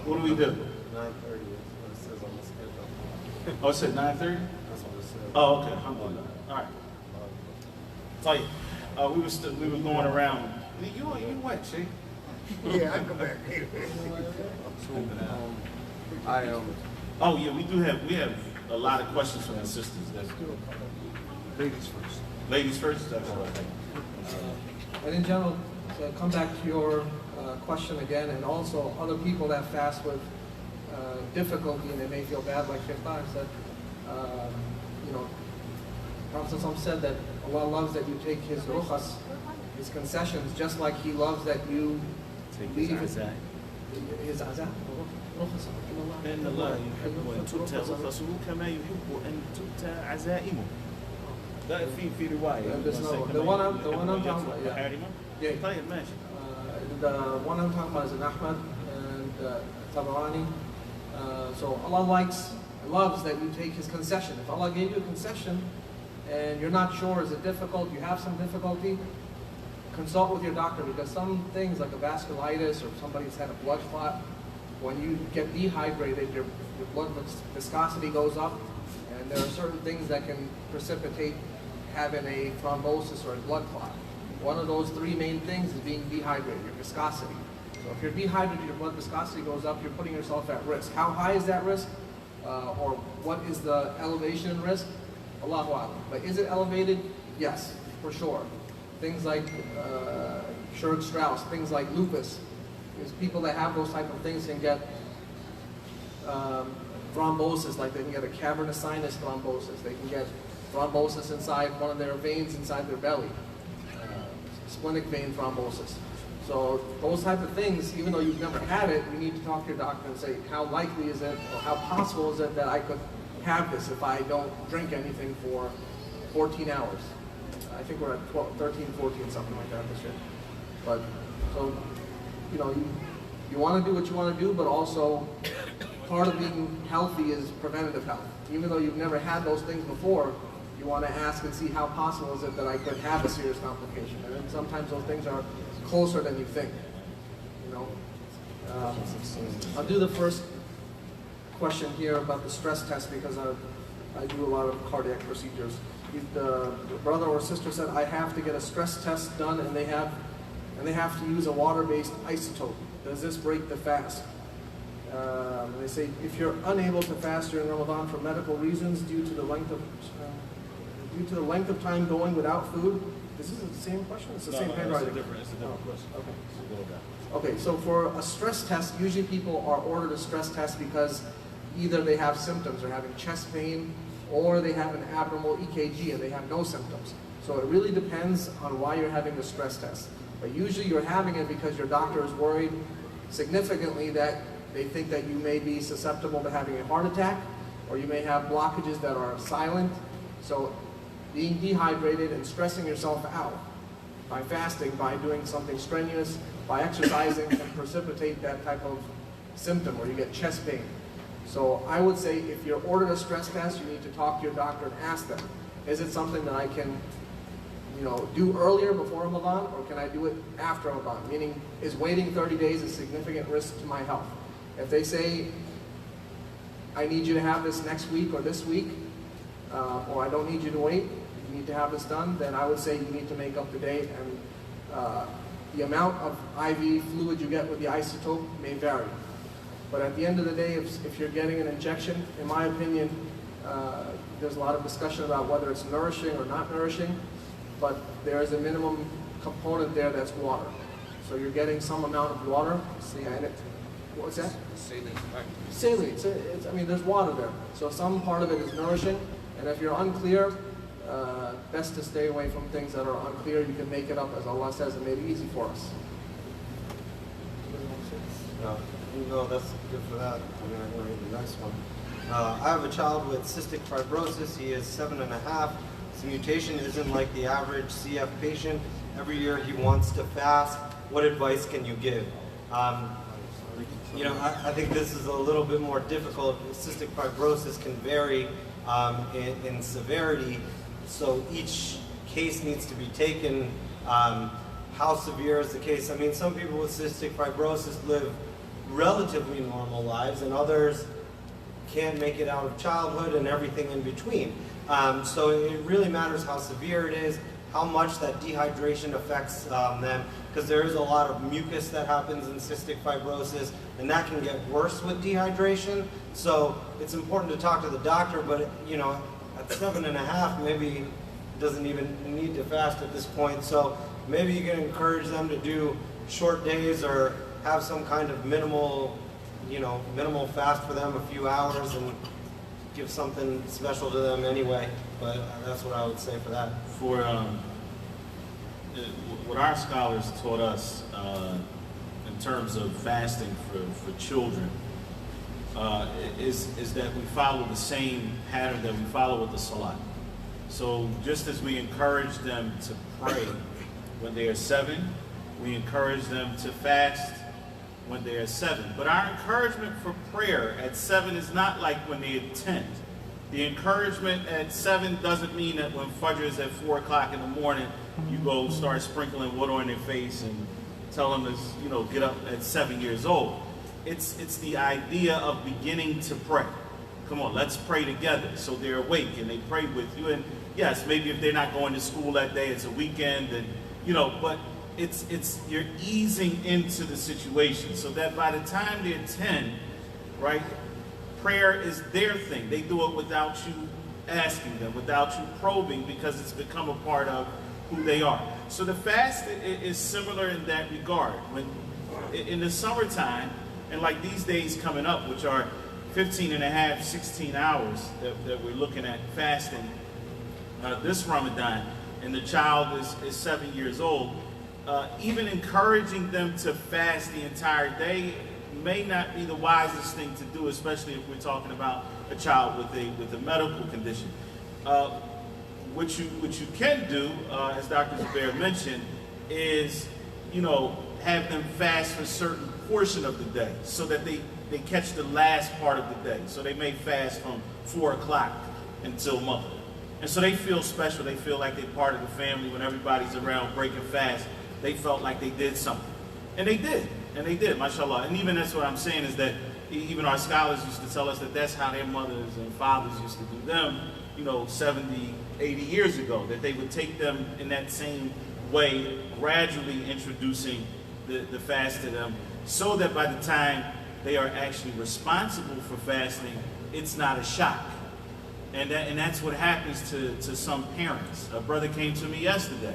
Speaker 1: What do we do?
Speaker 4: 9:30 is what it says on the schedule.
Speaker 1: Oh, it said 9:30?
Speaker 4: That's what it says.
Speaker 1: Oh, okay. Alhamdulillah. All right. Tell you, we were going around. You what, Shaykh?
Speaker 6: Yeah, I come back.
Speaker 1: Oh yeah, we have a lot of questions from the sisters.
Speaker 3: Ladies first.
Speaker 1: Ladies first. That's all right.
Speaker 2: And in general, to come back to your question again, and also other people that fast with difficulty and they may feel bad, like Shaykh Tahir said, you know, Prophet ﷺ said that Allah loves that you take his rukhas, his concessions, just like he loves that you leave his azah.
Speaker 1: إن الله يحب أن تؤتى رخصه كما يحب أن تؤتى عزائمه. لا في رواية.
Speaker 2: The one I'm talking about, yeah. Yeah.
Speaker 1: طيب ماشي.
Speaker 2: The one I'm talking about is in Ahmed and Tabarani. So Allah loves that you take his concession. If Allah gave you a concession and you're not sure, is it difficult, you have some difficulty, consult with your doctor, because some things like a vasculitis or somebody's had a blood clot, when you get dehydrated, your blood viscosity goes up, and there are certain things that can precipitate having a thrombosis or a blood clot. One of those three main things is being dehydrated, your viscosity. So if you're dehydrated, your blood viscosity goes up, you're putting yourself at risk. How high is that risk? Or what is the elevation in risk? Allahu A'lam. But is it elevated? Yes, for sure. Things like Strauss, things like lupus. Because people that have those type of things can get thrombosis, like they can get a cavernous sinus thrombosis. They can get thrombosis inside one of their veins inside their belly, splenic vein thrombosis. So those type of things, even though you've never had it, you need to talk to your doctor and say, how likely is it, or how possible is it that I could have this if I don't drink anything for 14 hours? I think we're at 12, 13, 14, something like that this year. But, so, you know, you want to do what you want to do, but also part of being healthy is preventative health. Even though you've never had those things before, you want to ask and see how possible is it that I could have a serious complication. And then sometimes those things are closer than you think, you know. I'll do the first question here about the stress test, because I do a lot of cardiac procedures. The brother or sister said, I have to get a stress test done, and they have to use a water-based isotope. Does this break the fast? They say, if you're unable to fast during Ramadan for medical reasons due to the length of time going without food, is this the same question? It's the same handwriting.
Speaker 1: It's a different question.
Speaker 2: Okay. Okay, so for a stress test, usually people are ordered a stress test because either they have symptoms, they're having chest pain, or they have an abnormal EKG and they have no symptoms. So it really depends on why you're having the stress test. But usually you're having it because your doctor is worried significantly that they think that you may be susceptible to having a heart attack, or you may have blockages that are silent. So being dehydrated and stressing yourself out by fasting, by doing something strenuous, by exercising, can precipitate that type of symptom where you get chest pain. So I would say if you're ordered a stress test, you need to talk to your doctor and ask them, is it something that I can, you know, do earlier before Ramadan, or can I do it after Ramadan? Meaning, is waiting 30 days a significant risk to my health? If they say, I need you to have this next week or this week, or I don't need you to wait, you need to have this done, then I would say you need to make up the date, and the amount of IV fluid you get with the isotope may vary. But at the end of the day, if you're getting an injection, in my opinion, there's a lot of discussion about whether it's nourishing or not nourishing, but there is a minimum component there that's water. So you're getting some amount of water. What's that? Saline. I mean, there's water there. So some part of it is nourishing, and if you're unclear, best to stay away from things that are unclear. You can make it up, as Allah says, and made it easy for us.
Speaker 4: No, that's good for that. I'm going to read the next one. I have a child with cystic fibrosis. He is 7.5. His mutation isn't like the average CF patient, every year he wants to fast. What advice can you give? You know, I think this is a little bit more difficult. Cystic fibrosis can vary in severity, so each case needs to be taken. How severe is the case? I mean, some people with cystic fibrosis live relatively normal lives, and others can't make it out of childhood and everything in between. So it really matters how severe it is, how much that dehydration affects them, because there is a lot of mucus that happens in cystic fibrosis, and that can get worse with dehydration. So it's important to talk to the doctor, but you know, at 7.5, maybe it doesn't even need to fast at this point. So maybe you can encourage them to do short days or have some kind of minimal, you know, minimal fast for them, a few hours, and give something special to them anyway. But that's what I would say for that.
Speaker 1: For what our scholars taught us in terms of fasting for children is that we follow the same pattern that we follow with the salat. So just as we encourage them to pray when they are 7, we encourage them to fast when they are 7. But our encouragement for prayer at 7 is not like when they are 10. The encouragement at 7 doesn't mean that when Fajr is at 4 o'clock in the morning, you go start sprinkling water on their face and tell them to, you know, get up at 7 years old. It's the idea of beginning to pray. Come on, let's pray together. So they're awake and they pray with you. And yes, maybe if they're not going to school that day, it's a weekend, and you know, but it's you're easing into the situation so that by the time they're 10, right, prayer is their thing. They do it without you asking them, without you probing, because it's become a part of who they are. So the fast is similar in that regard. When in the summertime, and like these days coming up, which are 15.5, 16 hours that we're looking at fasting this Ramadan, and the child is 7 years old, even encouraging them to fast the entire day may not be the wisest thing to do, especially if we're talking about a child with a medical condition. What you can do, as Dr. Zubair mentioned, is, you know, have them fast for a certain portion of the day so that they catch the last part of the day. So they may fast from 4 o'clock until Maghrib. And so they feel special. They feel like they're part of the family. When everybody's around breaking fast, they felt like they did something. And they did, mashallah. And even that's what I'm saying is that even our scholars used to tell us that that's how their mothers and fathers used to do them, you know, 70, 80 years ago, that they would take them in that same way, gradually introducing the fast to them, so that by the time they are actually responsible for fasting, it's not a shock. And that's what happens to some parents. A brother came to me yesterday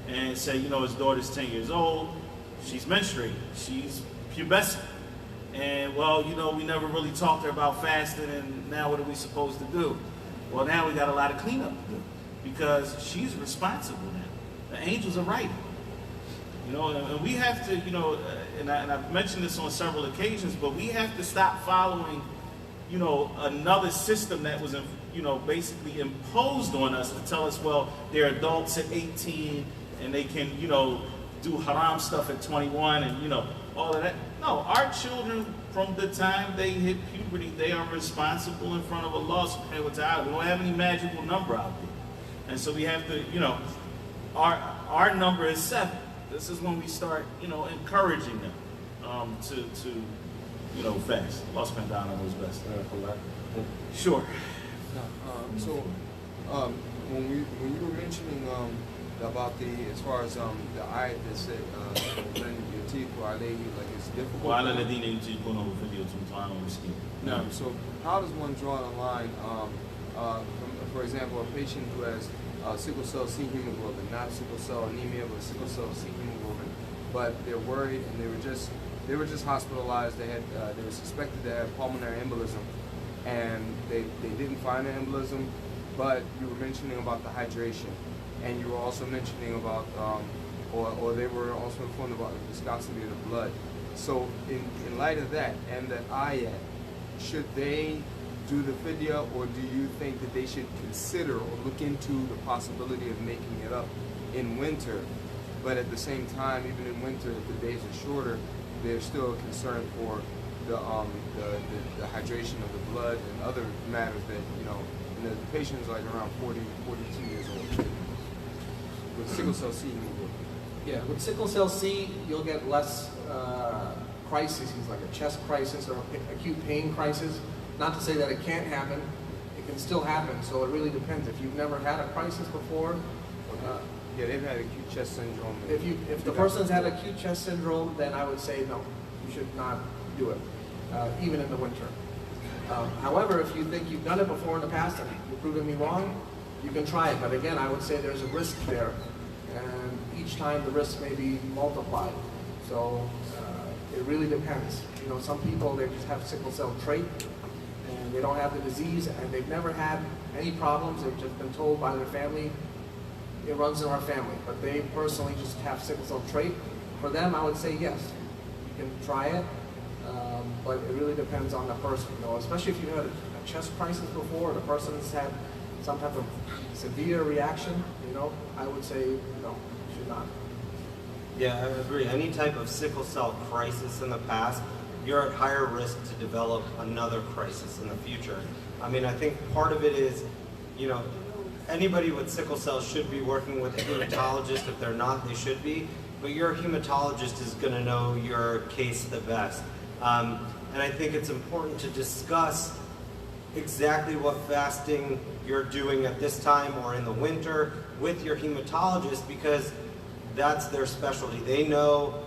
Speaker 1: and said, you know, his daughter's 10 years old, she's menstruating, she's pubescent. And well, you know, we never really talked to her about fasting, and now what are we supposed to do? Well, now we got a lot of cleanup to do, because she's responsible now. The angels are writing. You know, and we have to, you know, and I've mentioned this on several occasions, but we have to stop following, you know, another system that was, you know, basically imposed on us to tell us, well, they're adults at 18 and they can, you know, do haram stuff at 21 and, you know, all of that. No, our children, from the time they hit puberty, they are responsible in front of Allah subhanahu wa ta'ala. We don't have any magical number out there. And so we have to, you know, our number is 7. This is when we start, you know, encouraging them to you know, fast. Allah subhanahu wa ta'ala knows best. Sure.
Speaker 3: So, when you were mentioning about as far as the ayat that said, your teeth were like it's difficult. No, so how does one draw the line? For example, a patient who has sickle cell C hemoglobin, not sickle cell anemia, but sickle cell C hemoglobin, but they're worried and they were just hospitalized. They were suspected to have pulmonary embolism, and they didn't find an embolism, but you were mentioning about the hydration, and you were also mentioning about, or they were also informed about the viscosity of the blood. So in light of that and that ayat, should they do the fidya, or do you think that they should consider or look into the possibility of making it up in winter But at the same time, even in winter, if the days are shorter, there's still a concern for the hydration of the blood and other matters that, you know, and the patient is like around 40, 42 years old. With sickle cell C,
Speaker 2: Yeah, with sickle cell C, you'll get less crises, like a chest crisis or acute pain crisis. Not to say that it can't happen, it can still happen, so it really depends. If you've never had a crisis before,
Speaker 3: yeah, they've had acute chest syndrome.
Speaker 2: if the person's had acute chest syndrome, then I would say no, you should not do it, even in the winter. However, if you think you've done it before in the past and you've proven me wrong, you can try it. But again, I would say there's a risk there, and each time the risk may be multiplied. So it really depends. You know, some people, they just have sickle cell trait, and they don't have the disease, and they've never had any problems. They've just been told by their family, it runs in our family. But they personally just have sickle cell trait. For them, I would say yes, you can try it, but it really depends on the person. You know, especially if you had a chest crisis before, the person's had some type of severe reaction, you know, I would say no, you should not.
Speaker 4: Yeah, I agree. Any type of sickle cell crisis in the past, you're at higher risk to develop another crisis in the future. I mean, I think part of it is, you know, anybody with sickle cell should be working with a hematologist. If they're not, they should be. But your hematologist is going to know your case the best. And I think it's important to discuss exactly what fasting you're doing at this time or in the winter with your hematologist, because that's their specialty. They know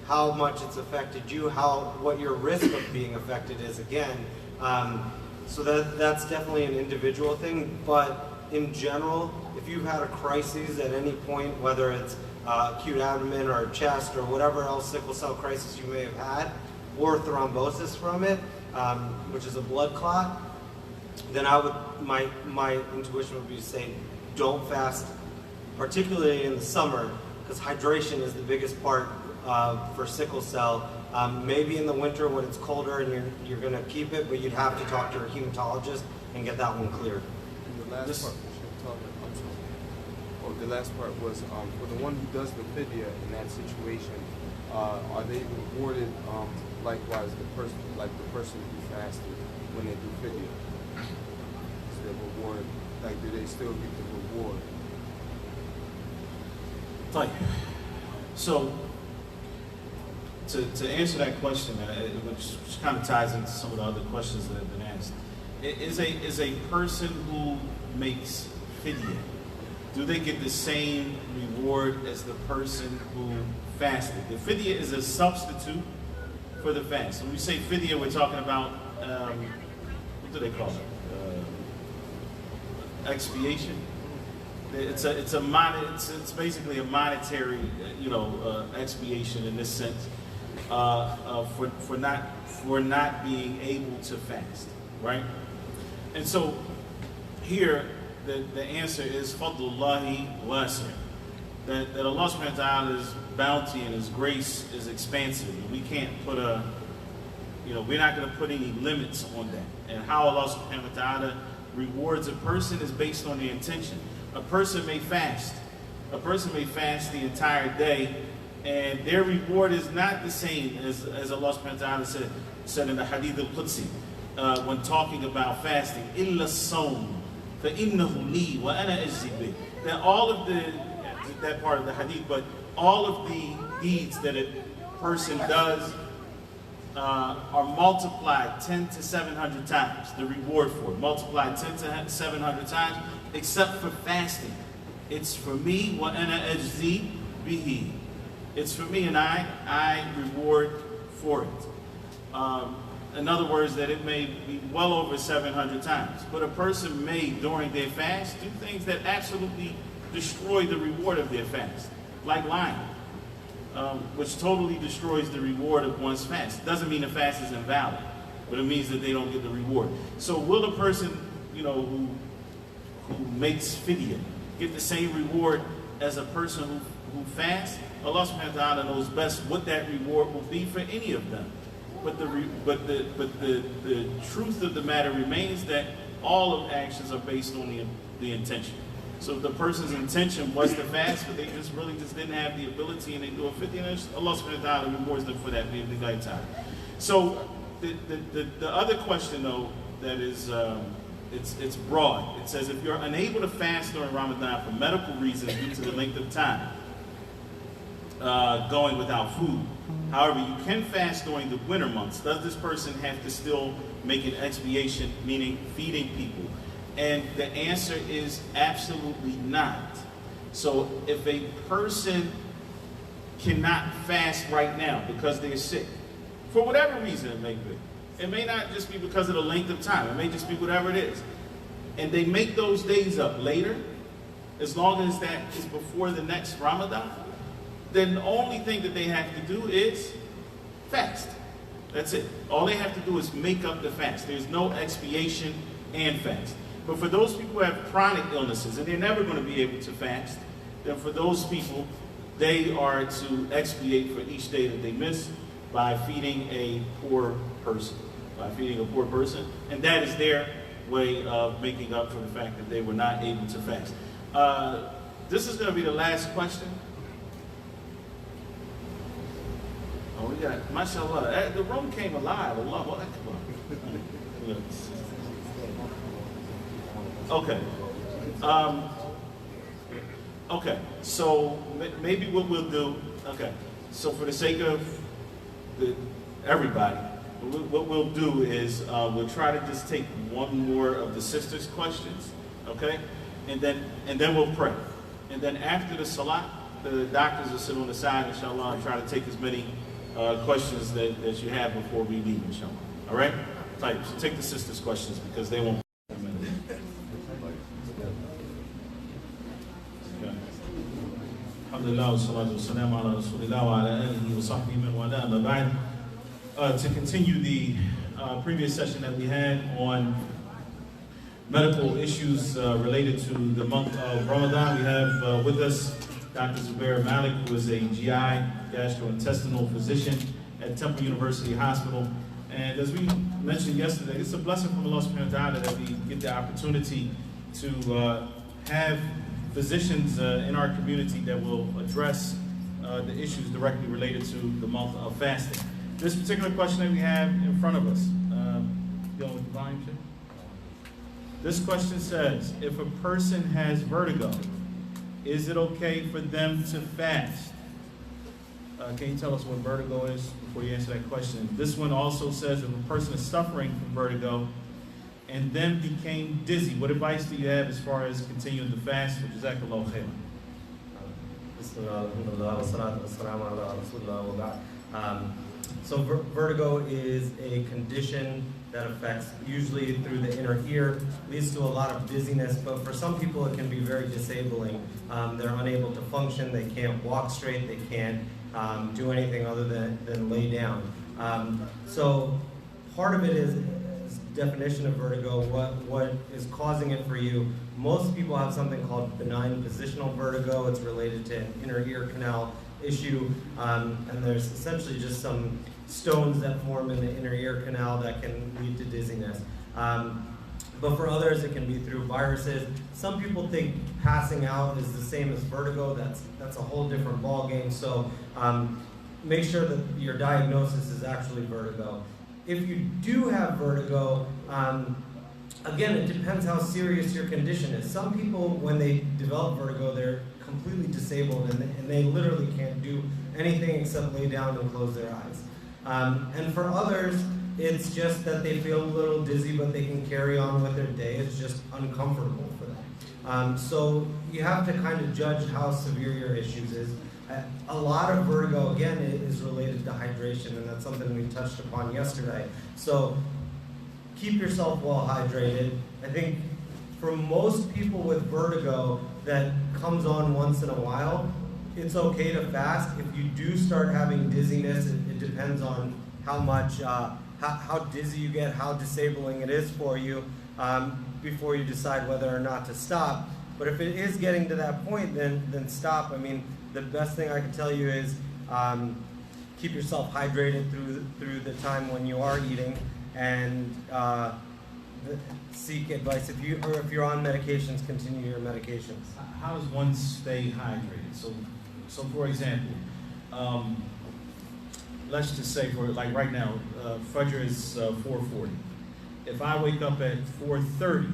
Speaker 4: how much it's affected you, what your risk of being affected is again. So that's definitely an individual thing, but in general, if you've had a crisis at any point, whether it's acute abdomen or chest or whatever else sickle cell crisis you may have had, or thrombosis from it, which is a blood clot, then my intuition would be to say don't fast, particularly in the summer, because hydration is the biggest part for sickle cell. Maybe in the winter when it's colder and you're going to keep it, but you'd have to talk to your hematologist and get that one cleared.
Speaker 3: The last part, the last part was for the one who does the fidya in that situation, are they rewarded likewise the person who fasted when they do fidya? Is the reward, like, do they still get the reward?
Speaker 1: So, to answer that question, which kind of ties into some of the other questions that have been asked, is a person who makes fidya, do they get the same reward as the person who fasted? The fidya is a substitute for the fast. When we say fidya, we're talking about, what do they call it? Expiation. It's basically a monetary, expiation in this sense, for not being able to fast, right? And so here the answer is fadlullahi wasi', that Allah subhanahu wa ta'ala's bounty and His grace is expansive. We can't put we're not going to put any limits on that. And how Allah subhanahu wa ta'ala rewards a person is based on the intention. A person may fast the entire day, and their reward is not the same as Allah subhanahu wa ta'ala said in the Hadith al-Qudsi, when talking about fasting, illa as-sawm fa innahu li wa ana ajzi bih. That all of that part of the Hadith, but all of the deeds that a person does are multiplied 10 to 700 times, the reward for it, multiplied 10 to 700 times, except for fasting. It's for me, wa ana ajzi bihi. It's for me and I reward for it. In other words, that it may be well over 700 times. But a person may, during their fast, do things that absolutely destroy the reward of their fast, like lying, which totally destroys the reward of one's fast. Doesn't mean the fast is invalid, but it means that they don't get the reward. So will the person, who makes fidya get the same reward as a person who fasts? Allah subhanahu wa ta'ala knows best what that reward will be for any of them. But the truth of the matter remains that all of actions are based on the intention. So if the person's intention was to fast, but they just really just didn't have the ability and they do a 50, and Allah subhanahu wa ta'ala rewards them for that. So the other question though, that is, it's broad. It says if you're unable to fast during Ramadan for medical reasons due to the length of time going without food, however, you can fast during the winter months. Does this person have to still make an expiation, meaning feeding people? And the answer is absolutely not. So if a person cannot fast right now because they're sick, for whatever reason it may be, it may not just be because of the length of time, it may just be whatever it is, and they make those days up later, as long as that is before the next Ramadan, then the only thing that they have to do is fast. That's it. All they have to do is make up the fast. There's no expiation and fast. But for those people who have chronic illnesses and they're never going to be able to fast, then for those people, they are to expiate for each day that they miss by feeding a poor person. And that is their way of making up for the fact that they were not able to fast. This is going to be the last question. Oh, we got, mashallah, the room came alive. Allahu Akbar. Okay. Okay, so maybe what we'll do, okay, so for the sake of everybody, what we'll do is we'll try to just take one more of the sisters' questions, okay? And then we'll pray. And then after the salat, the doctors will sit on the side, inshallah, and try to take as many questions that you have before we leave, inshallah. All right? Type. So take the sisters' questions because they won't. To continue the previous session that we had on medical issues related to the month of Ramadan, we have with us Dr. Imam Malik, who is a GI, gastrointestinal physician at Temple University Hospital. And as we mentioned yesterday, it's a blessing from Allah subhanahu wa ta'ala that we get the opportunity to have physicians in our community that will address the issues directly related to the month of fasting. This particular question that we have in front of us, dealing with the volume check. This question says, if a person has vertigo, is it okay for them to fast? Can you tell us what vertigo is before you answer that question? This one also says, if a person is suffering from vertigo and then became dizzy, what advice do you have as far as continuing to fast? Jazakallahu khairan.
Speaker 4: So vertigo is a condition that affects usually through the inner ear, leads to a lot of dizziness, but for some people it can be very disabling. They're unable to function, they can't walk straight, they can't do anything other than lay down. So part of it is definition of vertigo, what is causing it for you. Most people have something called benign positional vertigo. It's related to an inner ear canal issue, and there's essentially just some stones that form in the inner ear canal that can lead to dizziness. But for others, it can be through viruses. Some people think passing out is the same as vertigo. That's a whole different ballgame. So make sure that your diagnosis is actually vertigo. If you do have vertigo, again, it depends how serious your condition is. Some people, when they develop vertigo, they're completely disabled and they literally can't do anything except lay down and close their eyes. And for others, it's just that they feel a little dizzy, but they can carry on with their day. It's just uncomfortable for them. So you have to kind of judge how severe your issues is. A lot of vertigo, again, is related to hydration, and that's something we touched upon yesterday. So keep yourself well hydrated. I think for most people with vertigo that comes on once in a while, it's okay to fast. If you do start having dizziness, it depends on how much, how dizzy you get, how disabling it is for you before you decide whether or not to stop. But if it is getting to that point, then stop. I mean, the best thing I can tell you is keep yourself hydrated through the time when you are eating, and seek advice. If you're on medications, continue your medications.
Speaker 1: How does one stay hydrated? So for example, let's just say for like right now, Fajr is 4:40. If I wake up at 4:30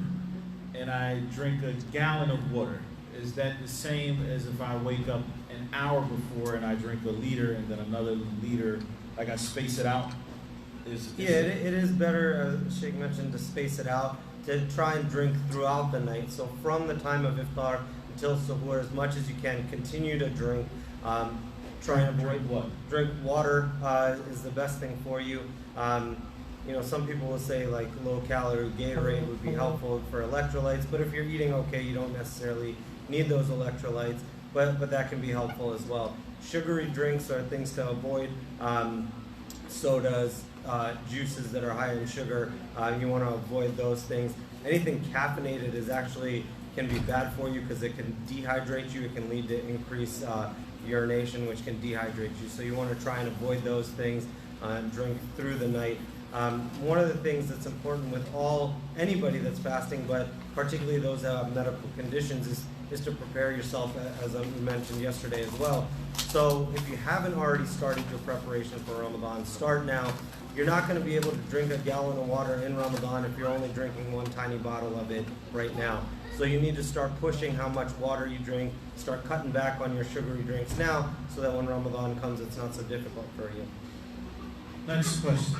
Speaker 1: and I drink a gallon of water, is that the same as if I wake up an hour before and I drink a liter and then another liter, like I space it out?
Speaker 4: Yeah, it is better, as Sheikh mentioned, to space it out, to try and drink throughout the night. So from the time of iftar until suhoor, as much as you can, continue to drink. Try and avoid
Speaker 1: what?
Speaker 4: Drink water is the best thing for you. You know, some people will say like low-calorie Gatorade would be helpful for electrolytes, but if you're eating okay, you don't necessarily need those electrolytes, but that can be helpful as well. Sugary drinks are things to avoid. Sodas, juices that are high in sugar, you want to avoid those things. Anything caffeinated is actually can be bad for you because it can dehydrate you. It can lead to increased urination, which can dehydrate you. So you want to try and avoid those things and drink through the night. One of the things that's important with anybody that's fasting, but particularly those that have medical conditions, is to prepare yourself, as we mentioned yesterday as well. So if you haven't already started your preparation for Ramadan, start now. You're not going to be able to drink a gallon of water in Ramadan if you're only drinking one tiny bottle of it right now. So you need to start pushing how much water you drink, start cutting back on your sugary drinks now, so that when Ramadan comes, it's not so difficult for you.
Speaker 1: Next question.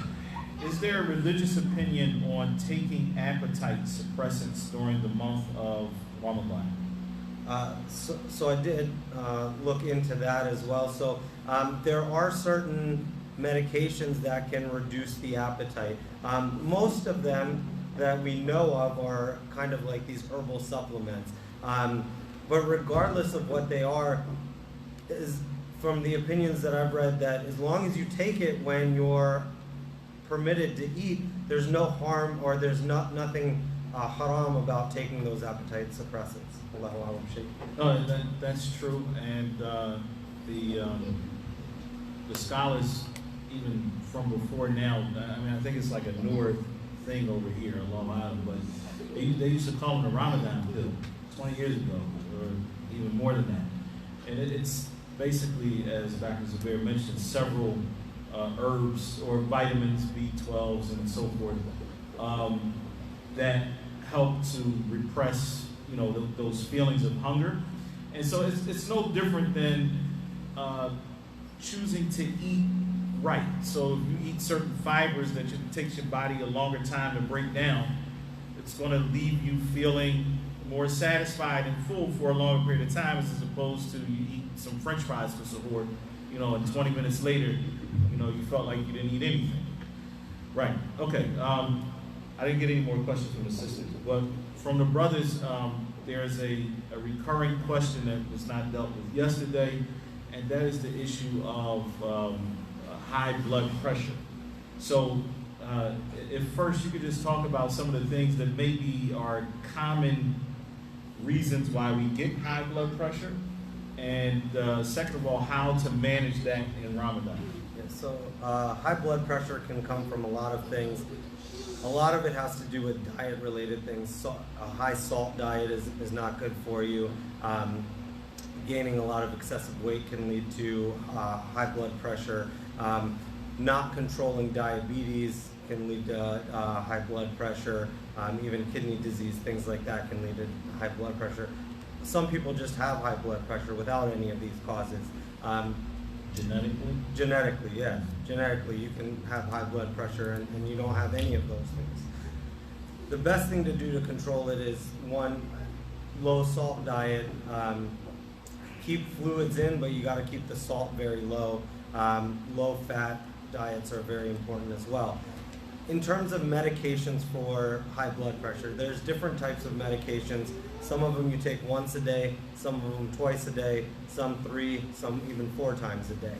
Speaker 1: Is there a religious opinion on taking appetite suppressants during the month of Ramadan?
Speaker 4: So I did look into that as well. So there are certain medications that can reduce the appetite. Most of them that we know of are kind of like these herbal supplements. But regardless of what they are, is from the opinions that I've read, that as long as you take it when you're permitted to eat, there's no harm or there's nothing haram about taking those appetite suppressants.
Speaker 1: That's true, and the scholars, even from before now, I mean, I think it's like a newer thing over here in Long Island, but they used to call them the Ramadan pill 20 years ago, or even more than that. And it's basically, as Dr. Zubair mentioned, several herbs or vitamins, B12s, and so forth, that help to repress, you know, those feelings of hunger. And so it's no different than choosing to eat right. So if you eat certain fibers that takes your body a longer time to break down, it's going to leave you feeling more satisfied and full for a longer period of time, as opposed to you eat some French fries for support, you know, and 20 minutes later, you know, you felt like you didn't eat anything. Right. Okay. I didn't get any more questions from the sisters, but from the brothers, there's a recurring question that was not dealt with yesterday, and that is the issue of high blood pressure. So if first you could just talk about some of the things that maybe are common reasons why we get high blood pressure, and second of all, how to manage that in Ramadan.
Speaker 4: Yeah, so high blood pressure can come from a lot of things. A lot of it has to do with diet-related things. So a high salt diet is not good for you. Gaining a lot of excessive weight can lead to high blood pressure. Not controlling diabetes can lead to high blood pressure. Even kidney disease, things like that can lead to high blood pressure. Some people just have high blood pressure without any of these causes.
Speaker 1: Genetically?
Speaker 4: Genetically, yeah. Genetically, you can have high blood pressure and you don't have any of those things. The best thing to do to control it is, one, low salt diet. Keep fluids in, but you got to keep the salt very low. Low fat diets are very important as well. In terms of medications for high blood pressure, there's different types of medications. Some of them you take once a day, some of them twice a day, some 3, some even 4 times a day.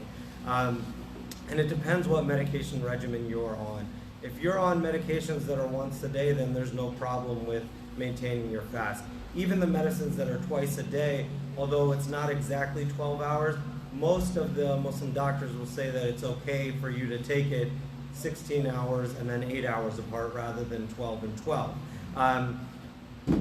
Speaker 4: And it depends what medication regimen you're on. If you're on medications that are once a day, then there's no problem with maintaining your fast. Even the medicines that are twice a day, although it's not exactly 12 hours, most of the Muslim doctors will say that it's okay for you to take it 16 hours and then 8 hours apart rather than 12 and 12.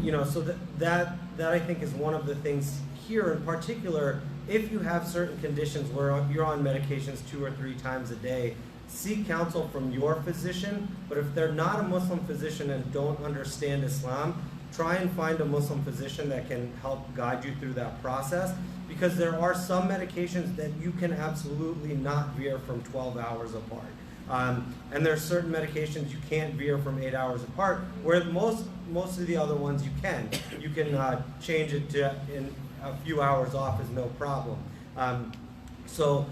Speaker 4: You know, so that I think is one of the things here in particular. If you have certain conditions where you're on medications 2 or 3 times a day, seek counsel from your physician. But if they're not a Muslim physician and don't understand Islam, try and find a Muslim physician that can help guide you through that process, because there are some medications that you can absolutely not veer from 12 hours apart. And there are certain medications you can't veer from 8 hours apart, where most of the other ones you can. You can change it to in a few hours off is no problem. So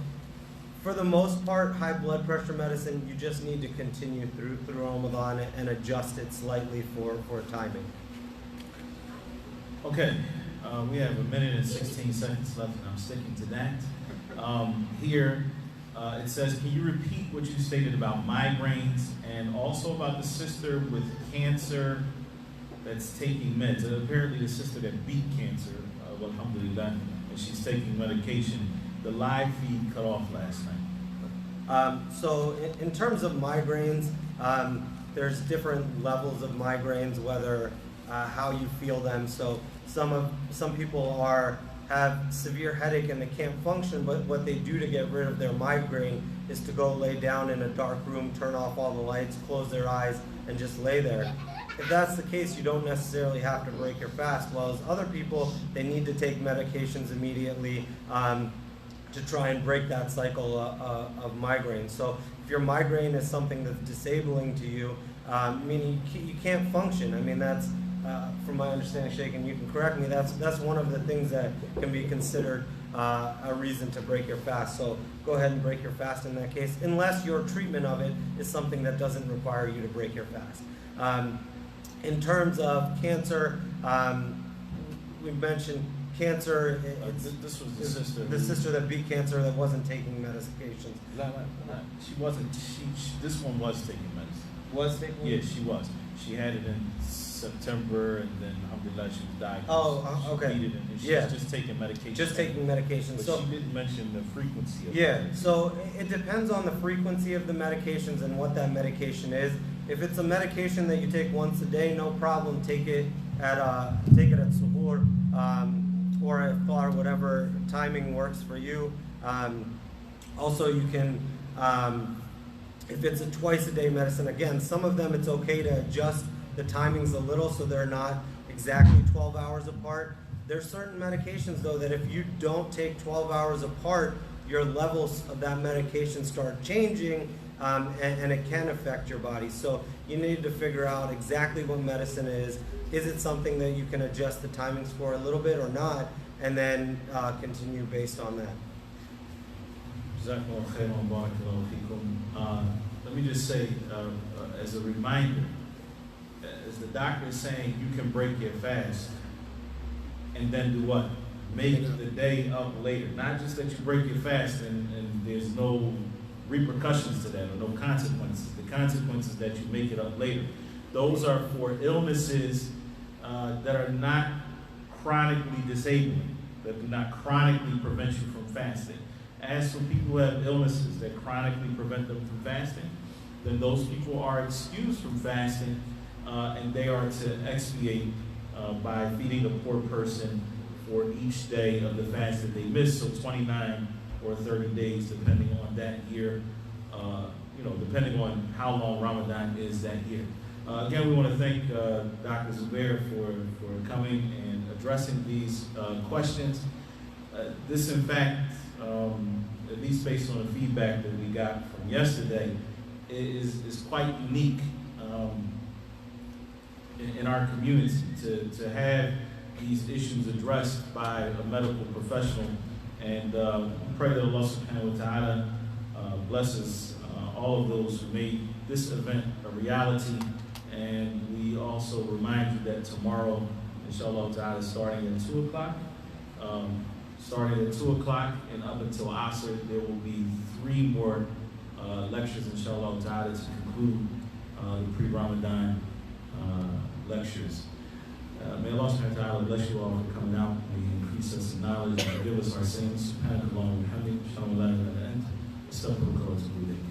Speaker 4: for the most part, high blood pressure medicine, you just need to continue through Ramadan and adjust it slightly for timing.
Speaker 1: Okay, we have 1 minute and 16 seconds left, and I'm sticking to that. Here, it says, can you repeat what you stated about migraines and also about the sister with cancer that's taking meds? Apparently the sister that beat cancer, alhamdulillah, and she's taking medication. The live feed cut off last night.
Speaker 4: So in terms of migraines, there's different levels of migraines, whether how you feel them. So some people have severe headache and they can't function, but what they do to get rid of their migraine is to go lay down in a dark room, turn off all the lights, close their eyes, and just lay there. If that's the case, you don't necessarily have to break your fast. While as other people, they need to take medications immediately to try and break that cycle of migraine. So if your migraine is something that's disabling to you, meaning you can't function, I mean, that's, from my understanding, Shaykh, and you can correct me, that's one of the things that can be considered a reason to break your fast. So go ahead and break your fast in that case, unless your treatment of it is something that doesn't require you to break your fast. In terms of cancer, we mentioned cancer.
Speaker 1: This was the sister.
Speaker 4: The sister that beat cancer that wasn't taking medications.
Speaker 1: She wasn't. This one was taking medicine.
Speaker 4: Was taking?
Speaker 1: Yeah, she was. She had it in September, and then alhamdulillah she was diagnosed.
Speaker 4: Oh, okay.
Speaker 1: She beat it, and she's just taking medication.
Speaker 4: Just taking medication.
Speaker 1: But
Speaker 4: so
Speaker 1: she didn't mention the frequency of
Speaker 4: it. So it depends on the frequency of the medications and what that medication is. If it's a medication that you take once a day, no problem. Take it at suhoor or iftar, whatever timing works for you. Also, you can, if it's a twice a day medicine, again, some of them it's okay to adjust the timings a little so they're not exactly 12 hours apart. There's certain medications though that if you don't take 12 hours apart, your levels of that medication start changing, and it can affect your body. So you need to figure out exactly what medicine is. Is it something that you can adjust the timings for a little bit or not, and then continue based on that.
Speaker 1: Let me just say, as a reminder, as the doctor is saying, you can break your fast and then do what? Make the day up later. Not just that you break your fast and there's no repercussions to that or no consequences. The consequences that you make it up later. Those are for illnesses that are not chronically disabling, that do not chronically prevent you from fasting. As for people who have illnesses that chronically prevent them from fasting, then those people are excused from fasting, and they are to expiate by feeding a poor person for each day of the fast that they miss, so 29 or 30 days, depending on that year, depending on how long Ramadan is that year. Again, we want to thank Dr. Zubair for coming and addressing these questions. This, in fact, at least based on the feedback that we got from yesterday, is quite unique in our community to have these issues addressed by a medical professional. And we pray that Allah subhanahu wa ta'ala blesses all of those who made this event a reality. And we also remind you that tomorrow, inshallah ta'ala, starting at 2 o'clock, and up until Asr, there will be 3 more lectures, inshallah ta'ala, to conclude the pre-Ramadan lectures. May Allah subhanahu wa ta'ala bless you all for coming out. May He increase us in knowledge and forgive us our sins. Subhanallah wa bihamdihi, shalom ala anta, astaghfiruka wa atubu ilayk.